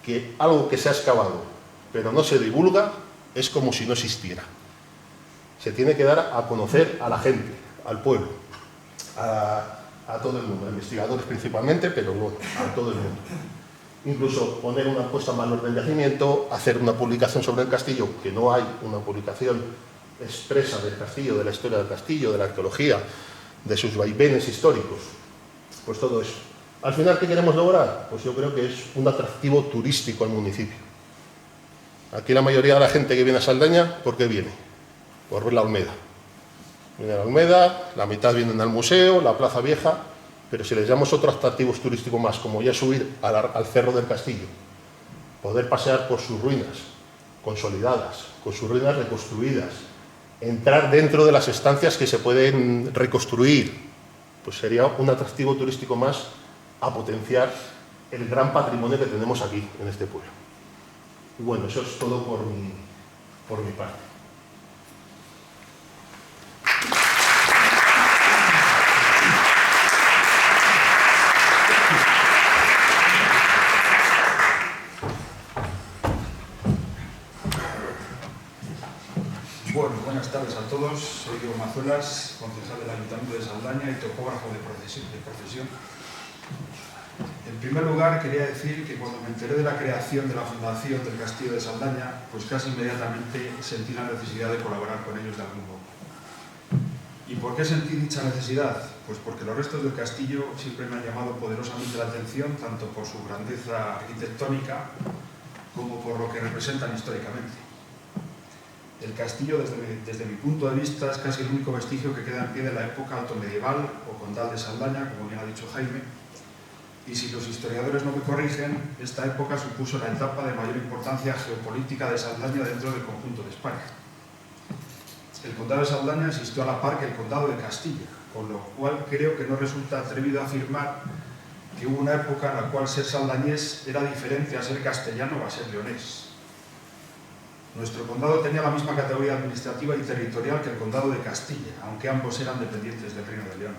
que algo que se ha excavado pero no se divulga es como si no existiera. Se tiene que dar a conocer a la gente, al pueblo, a todo el mundo, a investigadores principalmente, pero bueno, a todo el mundo. Incluso poner una puesta en valor del yacimiento, hacer una publicación sobre el castillo, que no hay una publicación expresa del castillo, de la historia del castillo, de la arqueología, de sus vaivenes históricos, pues todo eso. Al final, ¿qué queremos lograr? Pues yo creo que es un atractivo turístico al municipio. Aquí la mayoría de la gente que viene a Saldaña, ¿por qué viene? Por ver la Olmeda. Viene a la Olmeda, la mitad vienen al museo, la Plaza Vieja, pero si les damos otros atractivos turísticos más, como ya subir al Cerro del Castillo, poder pasear por sus ruinas consolidadas, con sus ruinas reconstruidas, entrar dentro de las estancias que se pueden reconstruir, pues sería un atractivo turístico más a potenciar el gran patrimonio que tenemos aquí, en este pueblo. Y bueno, eso es todo por mi parte. Bueno, buenas tardes a todos. Soy Diego Mazuelas, concejal del Ayuntamiento de Saldaña y topógrafo de profesión. En primer lugar, quería decir que cuando me enteré de la creación de la Fundación del Castillo de Saldaña, pues casi inmediatamente sentí la necesidad de colaborar con ellos de algún modo. ¿Y por qué sentí dicha necesidad? Pues porque los restos del castillo siempre me han llamado poderosamente la atención, tanto por su grandeza arquitectónica como por lo que representan históricamente. El castillo, desde mi punto de vista, es casi el único vestigio que queda en pie de la época altomedieval o condal de Saldaña, como bien ha dicho Jaime, y si los historiadores no me corrigen, esta época supuso la etapa de mayor importancia geopolítica de Saldaña dentro del conjunto de España. El condado de Saldaña existió a la par que el condado de Castilla, con lo cual creo que no resulta atrevido afirmar que hubo una época en la cual ser saldañés era diferente a ser castellano o a ser leonés. Nuestro condado tenía la misma categoría administrativa y territorial que el condado de Castilla, aunque ambos eran dependientes del Reino de León.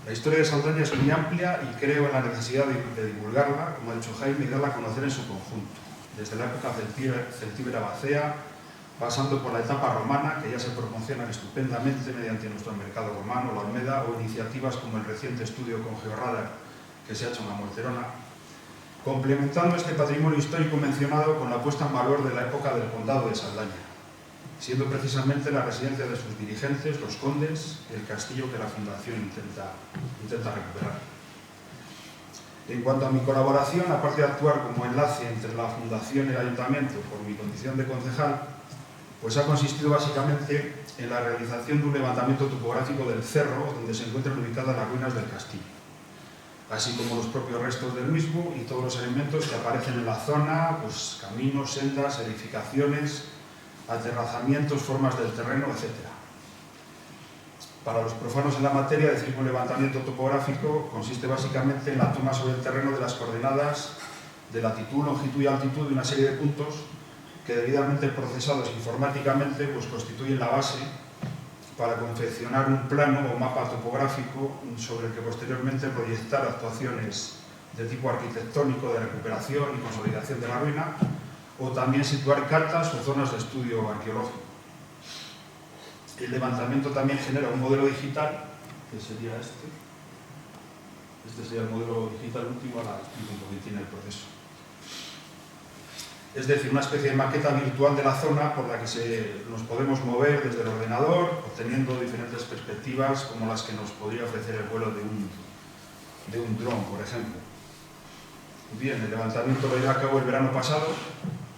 La historia de Saldaña es muy amplia y creo en la necesidad de divulgarla, como ha dicho Jaime, y darla a conocer en su conjunto, desde la época celtíbera bacea, pasando por la etapa romana, que ya se promocionan estupendamente mediante nuestro mercado romano, la Olmeda, o iniciativas como el reciente estudio con Georradar que se ha hecho en la Morterona, complementando este patrimonio histórico mencionado con la puesta en valor de la época del condado de Saldaña, siendo precisamente la residencia de sus dirigentes, los condes, el castillo que la Fundación intenta recuperar. En cuanto a mi colaboración, aparte de actuar como enlace entre la Fundación y el Ayuntamiento por mi condición de concejal, pues ha consistido básicamente en la realización de un levantamiento topográfico del cerro donde se encuentran ubicadas las ruinas del castillo, así como los propios restos del mismo y todos los elementos que aparecen en la zona, pues caminos, sendas, edificaciones, aterrazamientos, formas del terreno, etc. Para los profanos en la materia, decir que un levantamiento topográfico consiste básicamente en la toma sobre el terreno de las coordenadas de latitud, longitud y altitud de una serie de puntos que, debidamente procesados informáticamente, pues constituyen la base para confeccionar un plano o mapa topográfico sobre el que posteriormente proyectar actuaciones de tipo arquitectónico, de recuperación y consolidación de la ruina, o también situar cartas o zonas de estudio arqueológico. El levantamiento también genera un modelo digital, que sería este. Este sería el modelo digital último, ahora explico un poquitín el proceso. Es decir, una especie de maqueta virtual de la zona por la que nos podemos mover desde el ordenador, obteniendo diferentes perspectivas como las que nos podría ofrecer el vuelo de un dron, por ejemplo. Bien, el levantamiento lo llevé a cabo el verano pasado.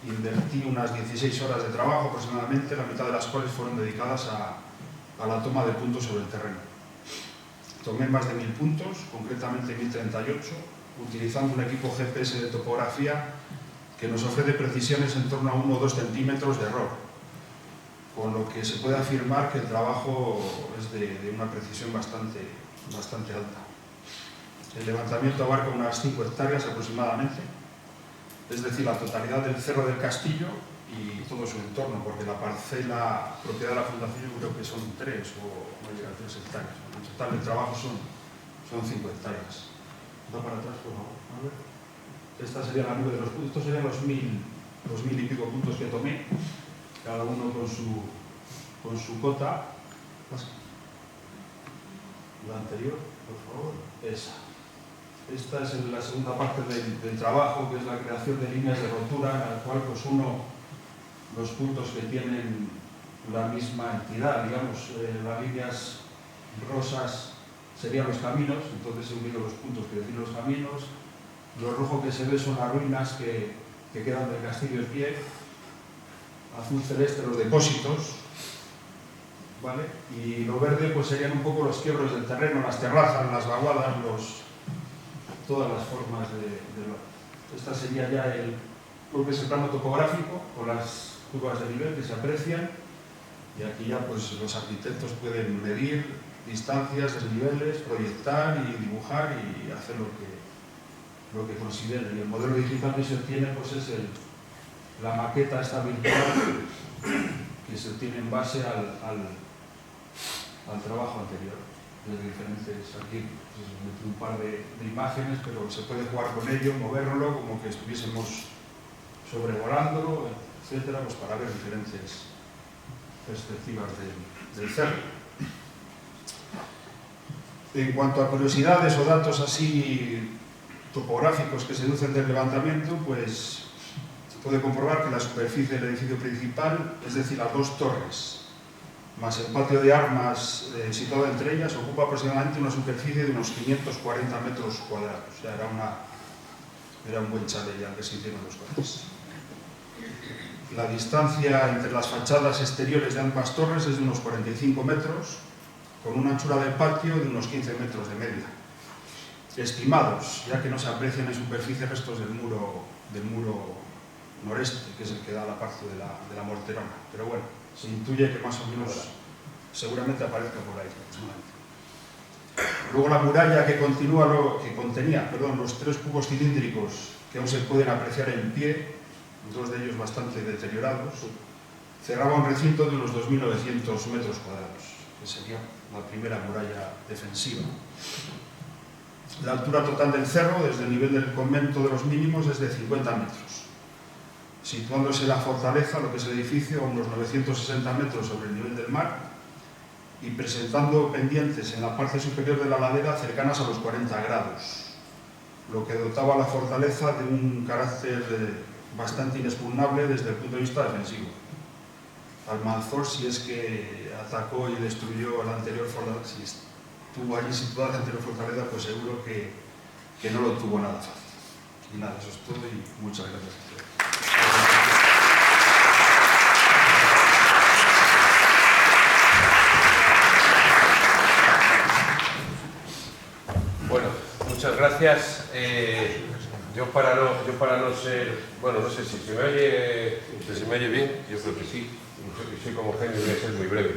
Invertí unas 16 horas de trabajo aproximadamente, la mitad de las cuales fueron dedicadas a la toma de puntos sobre el terreno. Tomé más de 1000 puntos, concretamente 1038, utilizando un equipo GPS de topografía que nos ofrece precisiones en torno a 1 o 2 centímetros de error, con lo que se puede afirmar que el trabajo es de una precisión bastante alta. El levantamiento abarca unas 5 hectáreas aproximadamente, es decir, la totalidad del Cerro del Castillo, y todo su entorno, porque la parcela propiedad de la Fundación yo creo que son 3 o no llega a 3 hectáreas. En total el trabajo son 5 hectáreas. Da para atrás, por favor. A ver. Esta sería la nube de los puntos. Estos serían los 1000 y pico puntos que tomé, cada uno con su cota. La anterior, por favor. Esa. Esta es la segunda parte del trabajo, que es la creación de líneas de rotura, en la cual pues los puntos que tienen la misma entidad, digamos, las líneas rosas serían los caminos, entonces he unido los puntos que definen los caminos. Lo rojo que se ve son las ruinas que quedan del castillo en pie. Azul celeste los depósitos, ¿vale? Y lo verde pues serían un poco los quiebros del terreno, las terrazas, las vaguadas, todas las formas Esta sería ya lo que es el plano topográfico, con las curvas de nivel que se aprecian, y aquí ya pues los arquitectos pueden medir distancias, desniveles, proyectar y dibujar y hacer lo que consideren. Y el modelo digital que se obtiene pues es la maqueta esta virtual que se obtiene en base al trabajo anterior. Desde diferentes, aquí pues, metí un par de imágenes, pero se puede jugar con ello, moverlo, como que estuviésemos sobrevolándolo, etcétera, pues para ver diferentes perspectivas del cerro. En cuanto a curiosidades o datos así topográficos que se deducen del levantamiento, pues se puede comprobar que la superficie del edificio principal, es decir, las 2 torres, más el patio de armas situado entre ellas, ocupa aproximadamente una superficie de unos 540 metros cuadrados. O sea, era un buen chalet ya que se hicieron los coches. La distancia entre las fachadas exteriores de ambas torres es de unos 45 metros, con una anchura del patio de unos 15 metros de media. Estimados, ya que no se aprecian en superficie restos del muro noreste, que es el que da la parte de la morterona. Pero bueno, se intuye que más o menos seguramente aparezca por ahí aproximadamente. Luego la muralla que contenía los 3 cubos cilíndricos que aún se pueden apreciar en pie, 2 de ellos bastante deteriorados, cerraba un recinto de unos 2.900 metros cuadrados, que sería la primera muralla defensiva. La altura total del cerro, desde el nivel del convento de los mínimos, es de 50 metros. Situándose la fortaleza, lo que es el edificio, a unos 960 metros sobre el nivel del mar y presentando pendientes en la parte superior de la ladera cercanas a los 40 grados, lo que dotaba a la fortaleza de un carácter bastante inexpugnable desde el punto de vista defensivo. Almanzor, si es que atacó y destruyó la anterior fortaleza, si estuvo allí situada la anterior fortaleza, pues seguro que no lo tuvo nada fácil. Y nada, eso es todo y muchas gracias. Bueno, muchas gracias. Yo para no ser, bueno, no sé si se me oye bien, yo creo que sí. Soy como Jaime, voy a ser muy breve.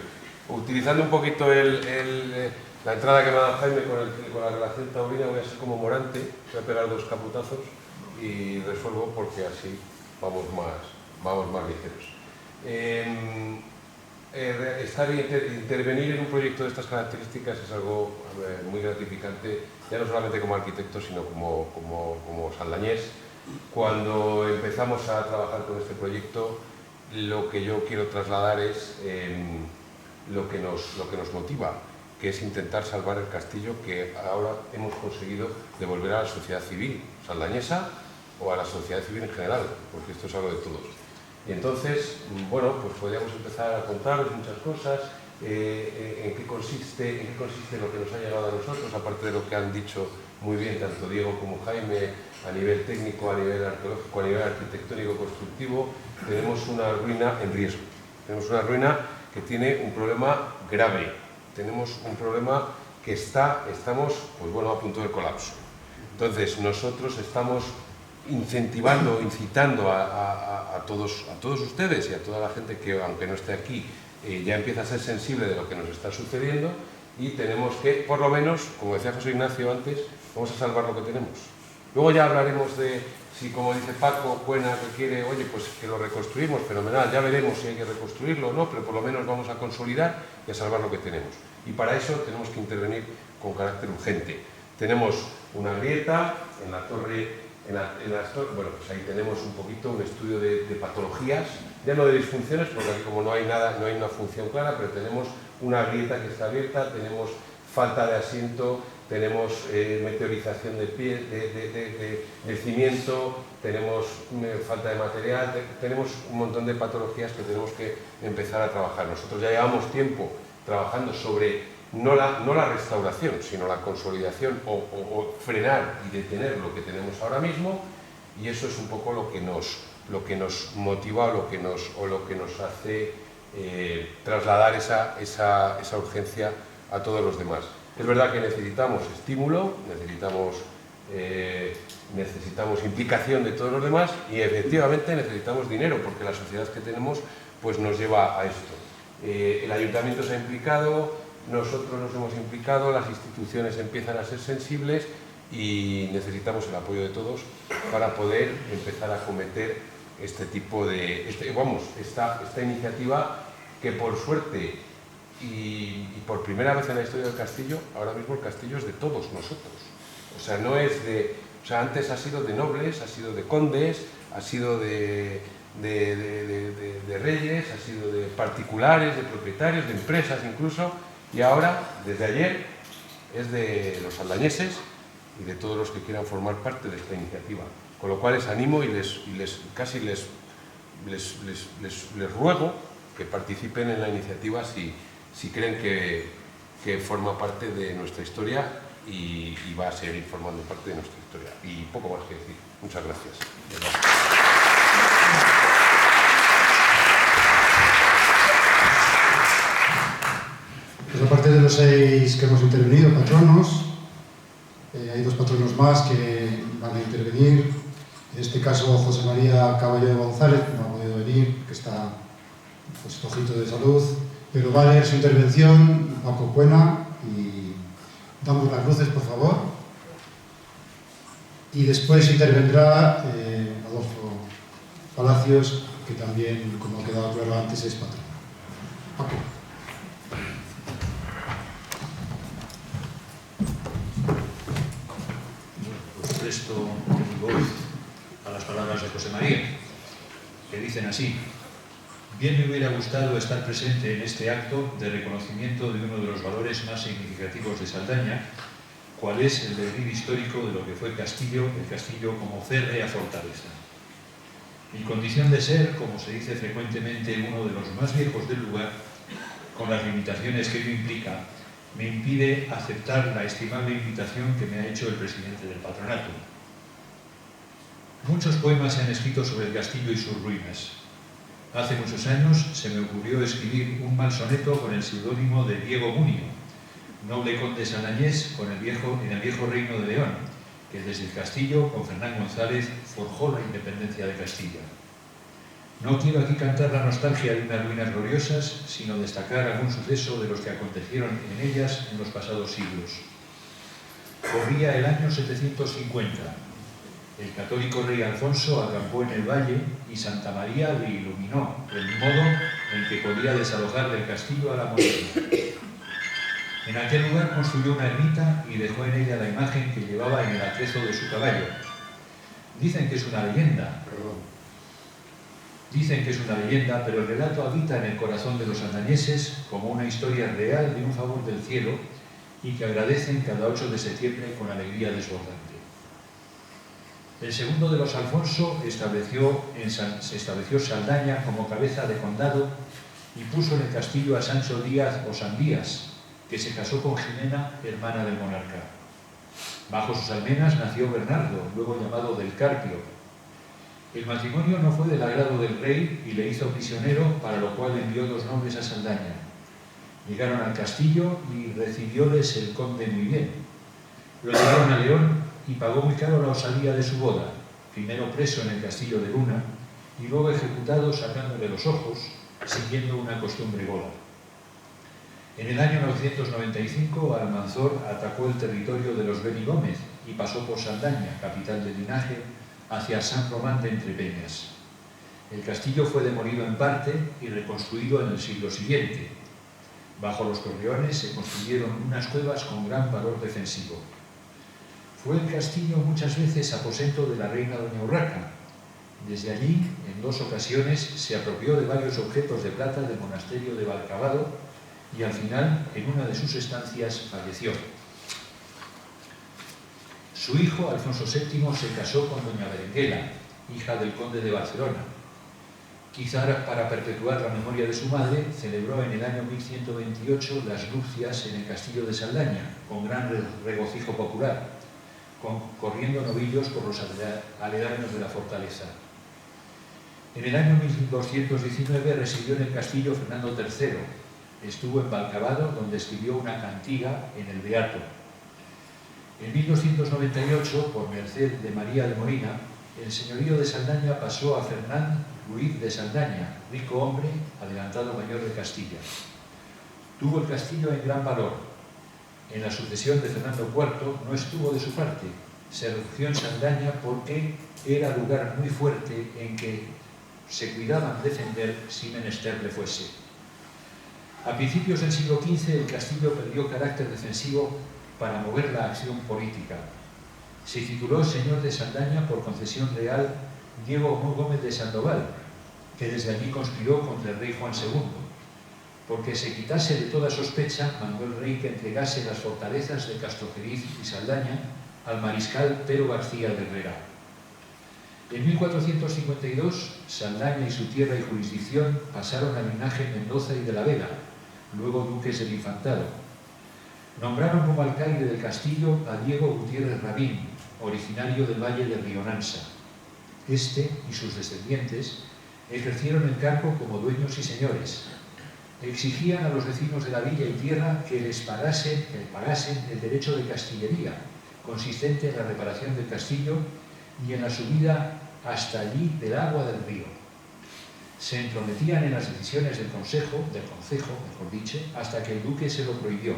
Utilizando un poquito la entrada que me ha dado Jaime con la relación taurina, voy a ser como Morante, voy a pegar 2 caputazos y resuelvo porque así vamos más ligeros. Intervenir en un proyecto de estas características es algo muy gratificante, ya no solamente como arquitecto, sino como saldañés. Cuando empezamos a trabajar con este proyecto, lo que yo quiero trasladar es lo que nos motiva, que es intentar salvar el castillo que ahora hemos conseguido devolver a la sociedad civil saldañesa o a la sociedad civil en general, porque esto es algo de todos. Y entonces, bueno, pues podríamos empezar a contaros muchas cosas, en qué consiste lo que nos ha llegado a nosotros, aparte de lo que han dicho muy bien tanto Diego como Jaime, a nivel técnico, a nivel arqueológico, a nivel arquitectónico constructivo. Tenemos una ruina en riesgo, tenemos una ruina que tiene un problema grave, tenemos un problema que estamos pues bueno, a punto del colapso. Entonces nosotros estamos incitando a todos ustedes y a toda la gente que, aunque no esté aquí, ya empieza a ser sensible de lo que nos está sucediendo, y tenemos que, por lo menos, como decía José Ignacio antes, vamos a salvar lo que tenemos. Luego ya hablaremos de si, como dice Paco, Cuena que quiere, oye, pues que lo reconstruimos, fenomenal, ya veremos si hay que reconstruirlo o no, pero por lo menos vamos a consolidar y a salvar lo que tenemos. Y para eso tenemos que intervenir con carácter urgente. Tenemos una grieta en la torre, bueno, pues ahí tenemos un poquito un estudio de patologías, ya no de disfunciones, porque aquí como no hay nada, no hay una función clara, pero tenemos una grieta que está abierta, tenemos falta de asiento, tenemos meteorización de pie, de cimiento, tenemos falta de material, tenemos un montón de patologías que tenemos que empezar a trabajar. Nosotros ya llevamos tiempo trabajando sobre no la restauración, sino la consolidación o frenar y detener lo que tenemos ahora mismo, y eso es un poco lo que nos motiva o lo que nos hace trasladar esa urgencia a todos los demás. Es verdad que necesitamos estímulo, necesitamos implicación de todos los demás y efectivamente necesitamos dinero, porque la sociedad que tenemos pues nos lleva a esto. El ayuntamiento se ha implicado, nosotros nos hemos implicado, las instituciones empiezan a ser sensibles y necesitamos el apoyo de todos para poder empezar a acometer este tipo de... esta iniciativa que por suerte y por primera vez en la historia del castillo, ahora mismo el castillo es de todos nosotros. O sea, no es de... O sea, antes ha sido de nobles, ha sido de condes, ha sido de reyes, ha sido de particulares, de propietarios, de empresas incluso, y ahora, desde ayer, es de los aldañeses y de todos los que quieran formar parte de esta iniciativa. Con lo cual les animo y les ruego que participen en la iniciativa si creen que forma parte de nuestra historia y va a seguir formando parte de nuestra historia. Y poco más que decir. Muchas gracias. Pues aparte de los 6 que hemos intervenido, patronos, hay 2 patronos más que van a intervenir. En este caso, José María Caballero González no ha podido venir, que está pues, flojito de salud, pero va a leer su intervención Paco Cuena y damos las luces, por favor. Y después intervendrá Adolfo Palacios, que también, como ha quedado claro antes, es patrón. Paco. Presto mi voz a las palabras de José María, que dicen así: bien me hubiera gustado estar presente en este acto de reconocimiento de uno de los valores más significativos de Saldaña, cual es el devenir histórico de lo que fue el castillo como férrea fortaleza. Mi condición de ser, como se dice frecuentemente, uno de los más viejos del lugar, con las limitaciones que ello implica, me impide aceptar la estimable invitación que me ha hecho el presidente del patronato. Muchos poemas se han escrito sobre el castillo y sus ruinas. Hace muchos años se me ocurrió escribir un mal soneto con el seudónimo de Diego Munio, noble conde saldañés en el viejo reino de León, que desde el castillo, con Fernán González, forjó la independencia de Castilla. No quiero aquí cantar la nostalgia de unas ruinas gloriosas, sino destacar algún suceso de los que acontecieron en ellas en los pasados siglos. Corría el año 750. El católico rey Alfonso acampó en el valle y Santa María le iluminó el modo en que podía desalojar del castillo a la montaña. En aquel lugar construyó una ermita y dejó en ella la imagen que llevaba en el atrezo de su caballo. Dicen que es una leyenda, pero el relato habita en el corazón de los saldañeses como una historia real de un favor del cielo y que agradecen cada 8 de septiembre con alegría desbordante. El segundo de los Alfonso se estableció Saldaña como cabeza de condado y puso en el castillo a Sancho Díaz o Sandías, que se casó con Jimena, hermana del monarca. Bajo sus almenas nació Bernardo, luego llamado del Carpio. El matrimonio no fue del agrado del rey y le hizo prisionero, para lo cual envió 2 nobles a Saldaña. Llegaron al castillo y recibióles el conde muy bien. Lo llevaron a León y pagó muy caro la osadía de su boda, primero preso en el castillo de Luna y luego ejecutado sacándole los ojos, siguiendo una costumbre goda. En el año 995 Almanzor atacó el territorio de los Beni Gómez y pasó por Saldaña, capital del linaje, hacia San Román de Entrepeñas. El castillo fue demolido en parte y reconstruido en el siglo siguiente. Bajo los torreones se construyeron unas cuevas con gran valor defensivo. Fue el castillo muchas veces aposento de la reina Doña Urraca. Desde allí, en 2 ocasiones, se apropió de varios objetos de plata del monasterio de Valcavado y al final, en una de sus estancias, falleció. Su hijo, Alfonso VII, se casó con Doña Berenguela, hija del conde de Barcelona. Quizá para perpetuar la memoria de su madre, celebró en el año 1128 las nupcias en el castillo de Saldaña, con gran regocijo popular, corriendo novillos por los aledaños de la fortaleza. En el año 1219 residió en el castillo Fernando III. Estuvo en Valcavado, donde escribió una cantiga en el Beato. En 1298, por merced de María de Molina, el señorío de Saldaña pasó a Fernán Ruiz de Saldaña, rico hombre, adelantado mayor de Castilla. Tuvo el castillo en gran valor. En la sucesión de Fernando IV no estuvo de su parte. Se refugió en Saldaña porque era lugar muy fuerte en que se cuidaban defender si menester le fuese. A principios del siglo XV el castillo perdió carácter defensivo para mover la acción política. Se tituló señor de Saldaña por concesión real Diego Gómez de Sandoval, que desde allí conspiró contra el rey Juan II. Porque se quitase de toda sospecha, mandó el rey que entregase las fortalezas de Castrojeriz y Saldaña al mariscal Pero García de Herrera. En 1452, Saldaña y su tierra y jurisdicción pasaron al linaje Mendoza y de la Vega, luego duques del Infantado. Nombraron como alcaide del castillo a Diego Gutiérrez Rabín, originario del valle de Rionansa. Este y sus descendientes ejercieron el cargo como dueños y señores. Exigían a los vecinos de la villa y tierra que les pagasen el derecho de castillería, consistente en la reparación del castillo y en la subida hasta allí del agua del río. Se entrometían en las decisiones del concejo, mejor dicho, hasta que el duque se lo prohibió.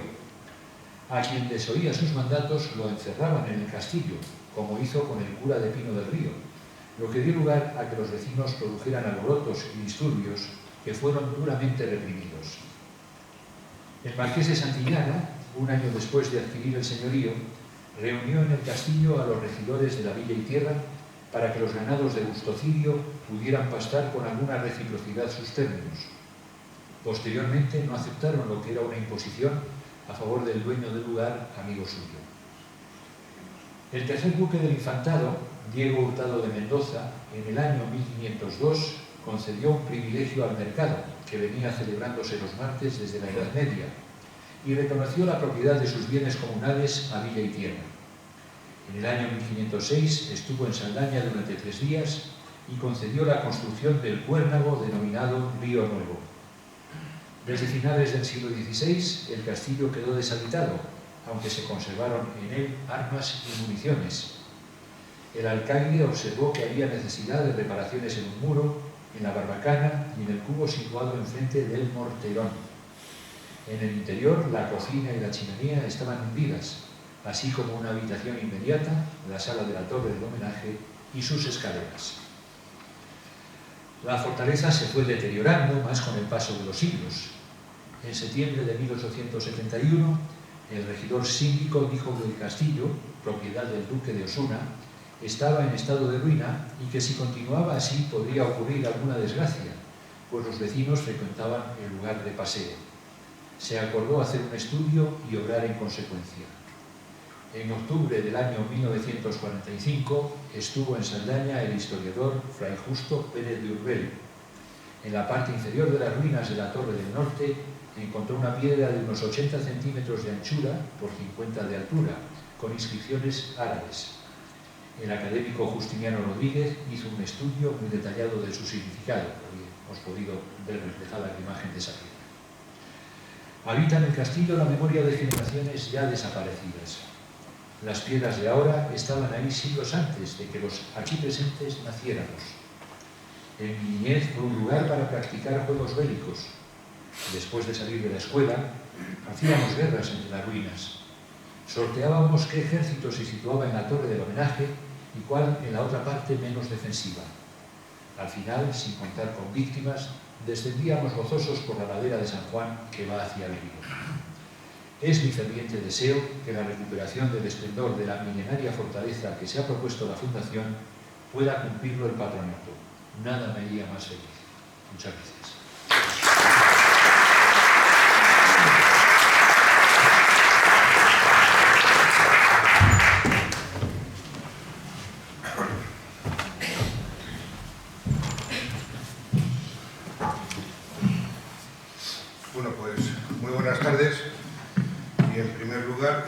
A quien desoía sus mandatos lo encerraban en el castillo, como hizo con el cura de Pino del Río, lo que dio lugar a que los vecinos produjeran alborotos y disturbios que fueron duramente reprimidos. El marqués de Santillana, un año después de adquirir el señorío, reunió en el castillo a los regidores de la villa y tierra para que los ganados de Gustocidio pudieran pastar con alguna reciprocidad sus términos. Posteriormente no aceptaron lo que era una imposición a favor del dueño del lugar, amigo suyo. El tercer duque del Infantado, Diego Hurtado de Mendoza, en el año 1502 concedió un privilegio al mercado, que venía celebrándose los martes desde la Edad Media, y reconoció la propiedad de sus bienes comunales a villa y tierra. En el año 1506 estuvo en Saldaña durante 3 días y concedió la construcción del cuérnago denominado Río Nuevo. Desde finales del siglo XVI el castillo quedó deshabitado, aunque se conservaron en él armas y municiones. El alcaide observó que había necesidad de reparaciones en un muro, en la barbacana y en el cubo situado enfrente del morterón. En el interior, la cocina y la chimenea estaban hundidas, así como una habitación inmediata, la sala de la torre del homenaje y sus escaleras. La fortaleza se fue deteriorando más con el paso de los siglos. En septiembre de 1871, el regidor síndico dijo que el castillo, propiedad del duque de Osuna, estaba en estado de ruina y que si continuaba así podría ocurrir alguna desgracia, pues los vecinos frecuentaban el lugar de paseo. Se acordó hacer un estudio y obrar en consecuencia. En octubre del año 1945 estuvo en Saldaña el historiador Fray Justo Pérez de Urbel. En la parte inferior de las ruinas de la Torre del Norte encontró una piedra de unos 80 centímetros de anchura por 50 de altura, con inscripciones árabes. El académico Justiniano Rodríguez hizo un estudio muy detallado de su significado. Hemos podido ver reflejada la imagen de esa piedra. Habita en el castillo la memoria de generaciones ya desaparecidas. Las piedras de ahora estaban ahí siglos antes de que los aquí presentes naciéramos. En mi niñez fue un lugar para practicar juegos bélicos. Después de salir de la escuela, hacíamos guerras entre las ruinas. Sorteábamos qué ejército se situaba en la torre del homenaje y cuál en la otra parte menos defensiva. Al final, sin contar con víctimas, descendíamos gozosos por la ladera de San Juan que va hacia el río. Es mi ferviente deseo que la recuperación del esplendor de la milenaria fortaleza que se ha propuesto la Fundación pueda cumplirlo el patronato. Nada me haría más feliz. Muchas gracias. Bueno, pues muy buenas tardes y en primer lugar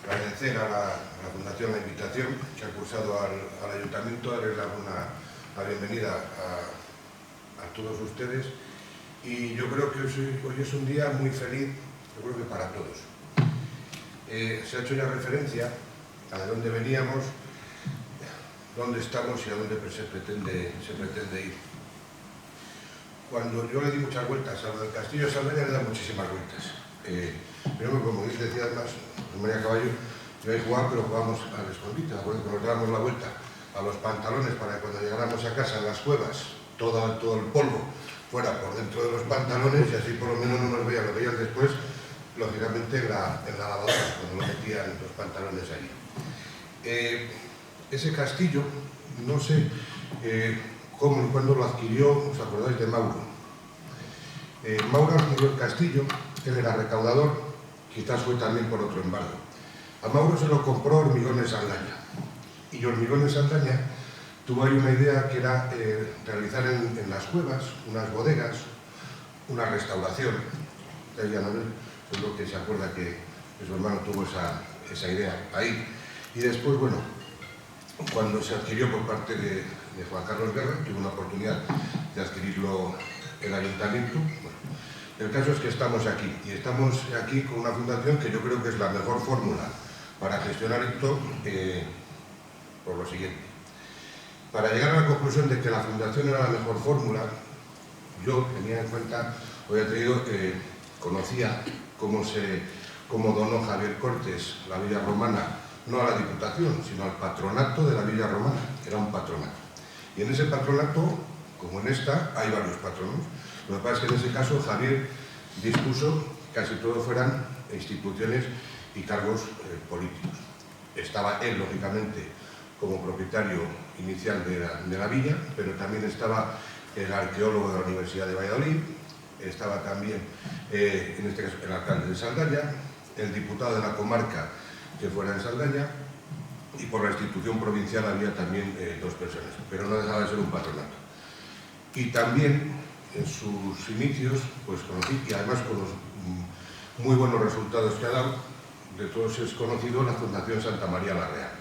agradecer a la Fundación la invitación que ha cursado al Ayuntamiento, darles la bienvenida a todos ustedes y yo creo que hoy es un día muy feliz, yo creo que para todos. Se ha hecho ya referencia a de dónde veníamos, dónde estamos y a dónde se pretende ir. Cuando yo le di muchas vueltas a lo del Castillo de Saldaña, le da muchísimas vueltas. Pero como decía además María Caballo, yo he jugado, pero jugamos al escondite, ¿de acuerdo? Que nos dábamos la vuelta a los pantalones para que cuando llegáramos a casa en las cuevas, todo el polvo fuera por dentro de los pantalones y así por lo menos no nos veían, lo veían después, lógicamente en la lavadora, cuando lo metían los pantalones ahí. Ese castillo, no sé cómo y cuándo lo adquirió, ¿os acordáis de Mauro? Mauro adquirió el castillo, él era recaudador, quizás fue también por otro embargo. A Mauro se lo compró Hormigones Saldaña. Y Hormigones Saldaña tuvo ahí una idea que era realizar en las cuevas unas bodegas, una restauración. Ya no es lo que se acuerda que su hermano tuvo esa idea ahí. Y después, bueno, cuando se adquirió por parte de Juan Carlos Guerra, tuvo una oportunidad de adquirirlo el Ayuntamiento. Bueno, el caso es que estamos aquí, y estamos aquí con una fundación que yo creo que es la mejor fórmula para gestionar esto, por lo siguiente. Para llegar a la conclusión de que la fundación era la mejor fórmula, yo tenía en cuenta, hoy he traído, conocía cómo donó Javier Cortes la Villa Romana, no a la Diputación, sino al patronato de la Villa Romana, era un patronato. Y en ese patronato, como en esta, hay varios patronos. Lo que pasa es que en ese caso Javier dispuso que casi todo fueran instituciones y cargos políticos. Estaba él, lógicamente, como propietario inicial de la villa, pero también estaba el arqueólogo de la Universidad de Valladolid, estaba también, en este caso, el alcalde de Saldaña, el diputado de la comarca que fuera en Saldaña, y por la institución provincial había también dos personas, pero no dejaba de ser un patronato. Y también en sus inicios, pues conocí, y además con los muy buenos resultados que ha dado, de todos es conocido la Fundación Santa María la Real.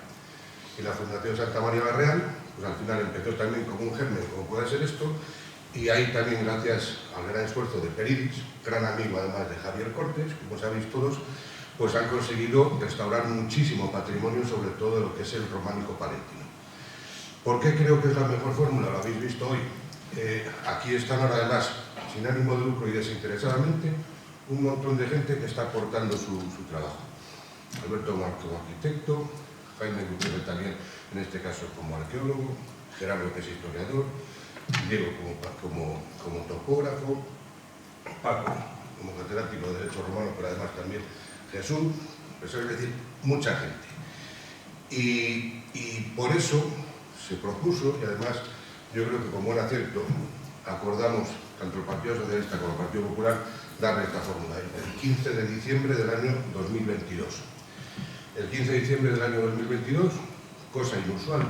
Y la Fundación Santa María la Real, pues al final empezó también como un germen, como puede ser esto, y ahí también gracias al gran esfuerzo de Peridis, gran amigo además de Javier Cortes, como sabéis todos, pues han conseguido restaurar muchísimo patrimonio, sobre todo lo que es el románico palentino. ¿Por qué creo que es la mejor fórmula? Lo habéis visto hoy. Aquí están ahora además, sin ánimo de lucro y desinteresadamente, un montón de gente que está aportando su trabajo. Alberto Marco como arquitecto, Jaime Gutiérrez también, en este caso como arqueólogo, Gerardo que es historiador, Diego como topógrafo, Paco como catedrático de Derecho Romano, pero además también Jesús, pues es decir, mucha gente. Y por eso se propuso, y además yo creo que con buen acierto acordamos, tanto el Partido Socialista como el Partido Popular, darle esta fórmula, el 15 de diciembre del año 2022. El 15 de diciembre del año 2022, cosa inusual,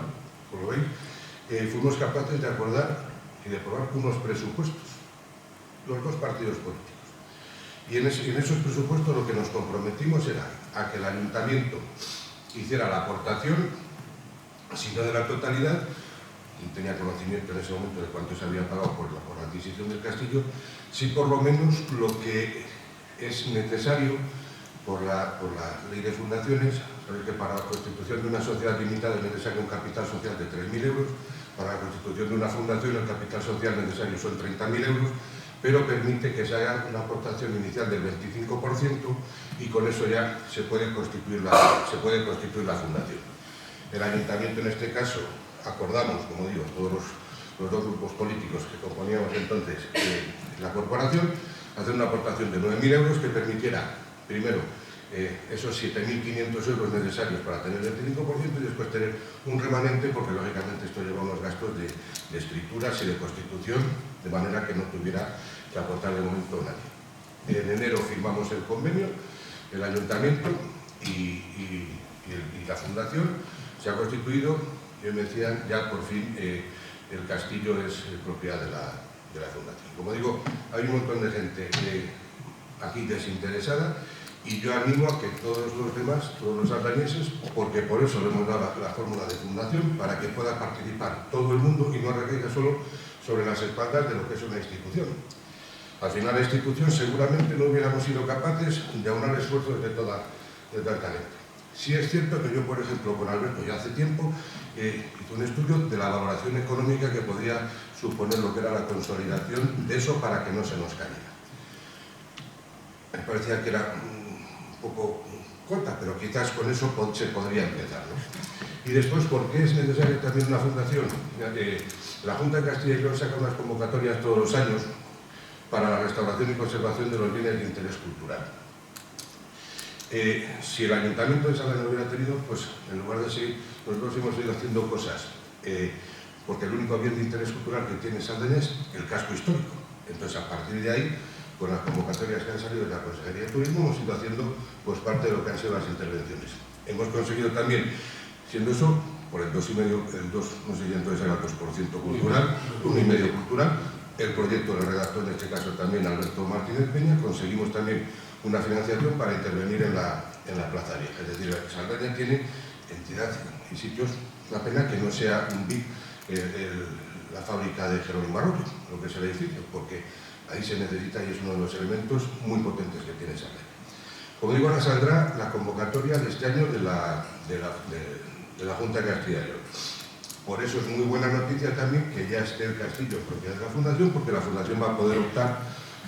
como lo veis, fuimos capaces de acordar y de aprobar unos presupuestos, los dos partidos políticos. Y en esos presupuestos lo que nos comprometimos era a que el Ayuntamiento hiciera la aportación, si no de la totalidad, y tenía conocimiento en ese momento de cuánto se había pagado por la adquisición del castillo, si por lo menos lo que es necesario por la ley de fundaciones. Sabéis que para la constitución de una sociedad limitada es necesario un capital social de 3.000 euros, para la constitución de una fundación el capital social necesario son 30.000 euros, pero permite que se haga una aportación inicial del 25% y con eso ya se puede constituir la fundación. El ayuntamiento, en este caso, acordamos, como digo, todos los dos grupos políticos que componíamos entonces la corporación, hacer una aportación de 9.000 euros que permitiera, primero, esos 7.500 euros necesarios para tener el 25% y después tener un remanente, porque lógicamente esto lleva unos gastos de escrituras y de constitución, de manera que no tuviera que aportar de momento nadie. En enero firmamos el convenio, el ayuntamiento y la fundación se ha constituido y me decían ya por fin el castillo es propiedad de la fundación. Como digo, hay un montón de gente aquí desinteresada y yo animo a que todos los demás, todos los aldañeses, porque por eso le hemos dado la fórmula de fundación, para que pueda participar todo el mundo y no recaiga solo sobre las espaldas de lo que es una institución. Al final la institución seguramente no hubiéramos sido capaces de aunar esfuerzos de tal talento. Sí es cierto que yo, por ejemplo, con Alberto ya hace tiempo hice un estudio de la valoración económica que podía suponer lo que era la consolidación de eso para que no se nos cayera. Me parecía que era un poco corta, pero quizás con eso se podría empezar, ¿no? Y después, ¿por qué es necesaria también una fundación? La Junta de Castilla y León saca unas convocatorias todos los años para la restauración y conservación de los bienes de interés cultural. Si el Ayuntamiento de Saldaña lo hubiera tenido, pues en lugar de seguir, nosotros hemos ido haciendo cosas, porque el único bien de interés cultural que tiene Saldaña es el casco histórico. Entonces, a partir de ahí, con las convocatorias que han salido de la Consejería de Turismo, hemos ido haciendo pues, parte de lo que han sido las intervenciones. Hemos conseguido también, siendo eso, por el 2,5%, no sé si entonces era el 2% cultural, 1,5% cultural, el proyecto lo redactó en este caso también Alberto Martínez Peña, conseguimos también una financiación para intervenir en la Plaza Vieja. Es decir, Saldaña tiene entidad y sitios, una pena que no sea un BIC la fábrica de Jerónimo Arroyo, lo que es el edificio, porque ahí se necesita y es uno de los elementos muy potentes que tiene Saldaña. Como digo, ahora saldrá la convocatoria de este año de la Junta de Castilla y León. Por eso es muy buena noticia también que ya esté el castillo propiedad de la Fundación, porque la Fundación va a poder optar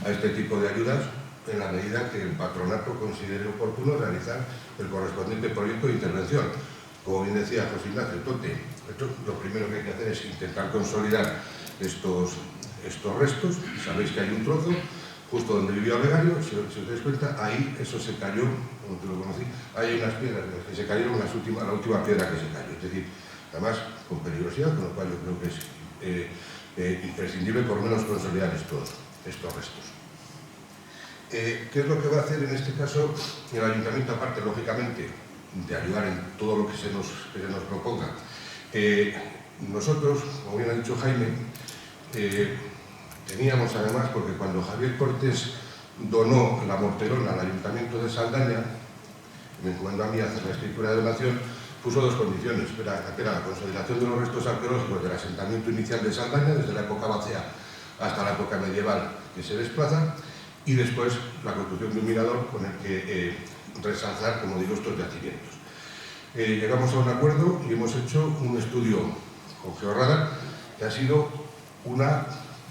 a este tipo de ayudas en la medida que el patronato considere oportuno realizar el correspondiente proyecto de intervención. Como bien decía José Ignacio Tote, lo primero que hay que hacer es intentar consolidar estos restos. Sabéis que hay un trozo justo donde vivió Olegario, si os dais cuenta, ahí eso se cayó, como te lo conocí, hay unas piedras que se cayeron, la última piedra que se cayó, es decir, además con peligrosidad, con lo cual yo creo que es imprescindible por lo menos consolidar estos restos. ¿Qué es lo que va a hacer en este caso el Ayuntamiento, aparte, lógicamente, de ayudar en todo lo que se nos proponga? Nosotros, como bien ha dicho Jaime, teníamos además, porque cuando Javier Cortés donó la Morterona al Ayuntamiento de Saldaña, me encomendó a mí hacer la escritura de donación, puso dos condiciones, que era la consolidación de los restos arqueológicos del asentamiento inicial de Saldaña, desde la época vacía hasta la época medieval que se desplaza, y después la construcción de un mirador con el que resalzar, como digo, estos yacimientos. Llegamos a un acuerdo y hemos hecho un estudio con Georradar que ha sido una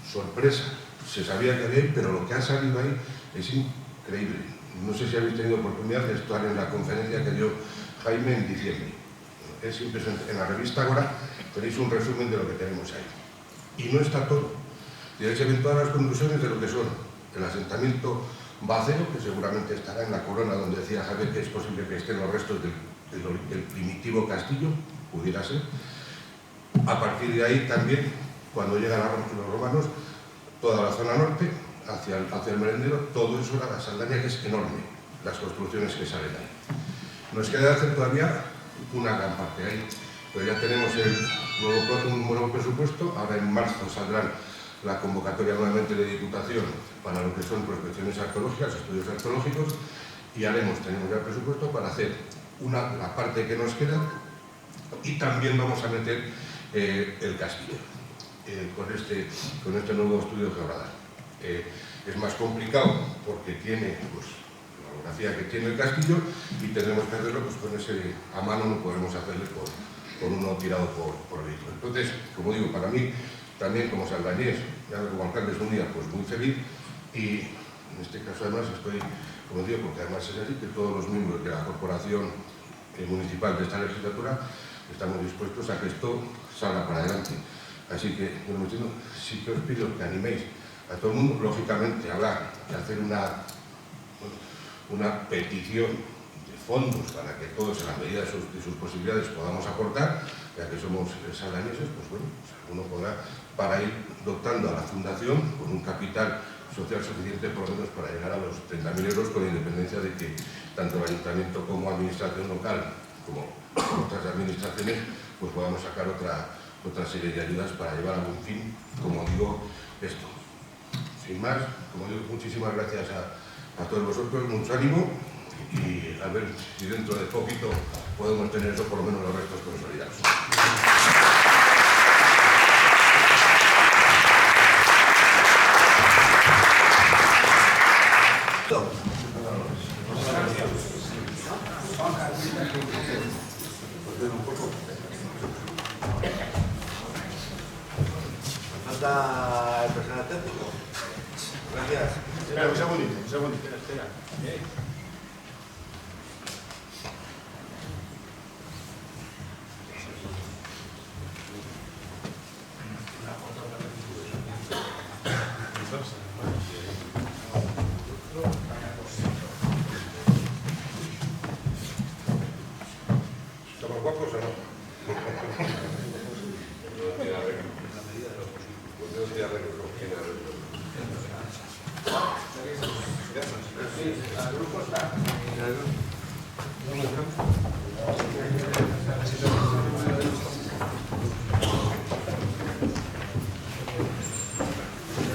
sorpresa. Se sabía que había, pero lo que ha salido ahí es increíble. No sé si habéis tenido oportunidad de estar en la conferencia que dio Jaime en diciembre. Es impresionante. En la revista Agora tenéis un resumen de lo que tenemos ahí. Y no está todo. Y ahí se ven todas las conclusiones de lo que son el asentamiento Bacero, que seguramente estará en la corona donde decía Javier que es posible que estén los restos del primitivo castillo, pudiera ser. A partir de ahí también, cuando llegan los romanos, toda la zona norte, hacia el merendero, todo eso era la Saldaña, que es enorme, las construcciones que salen ahí. Nos queda hacer todavía una gran parte ahí, pero ya tenemos un nuevo presupuesto. Ahora en marzo saldrán la convocatoria nuevamente de Diputación para lo que son prospecciones arqueológicas, estudios arqueológicos, y tenemos ya el presupuesto para hacer la parte que nos queda, y también vamos a meter el castillo con este nuevo estudio geográfico. Es más complicado porque tiene la orografía que tiene el castillo y tenemos que hacerlo con ese a mano, no podemos hacerlo con uno tirado por vehículo. Entonces, como digo, para mí también como saldañés, ya como alcalde de Unía, pues muy feliz, y en este caso además estoy, como digo, porque además es así que todos los miembros de la corporación municipal de esta legislatura estamos dispuestos a que esto salga para adelante. Así que, sí que os pido que animéis a todo el mundo, lógicamente habrá que hacer una petición de fondos para que todos, en la medida de sus posibilidades, podamos aportar, ya que somos saldañeses, pues bueno, uno podrá, para ir dotando a la fundación con un capital social suficiente por lo menos para llegar a los 30.000 euros, con independencia de que tanto el ayuntamiento como administración local, como otras administraciones, pues podamos sacar otra serie de ayudas para llevar a buen fin, como digo, esto. Sin más, como digo, muchísimas gracias a todos vosotros, mucho ánimo, y a ver si dentro de poquito podemos tener eso, por lo menos los restos consolidados. Falta el personal técnico. Gracias. Espera, un segundito. Espera.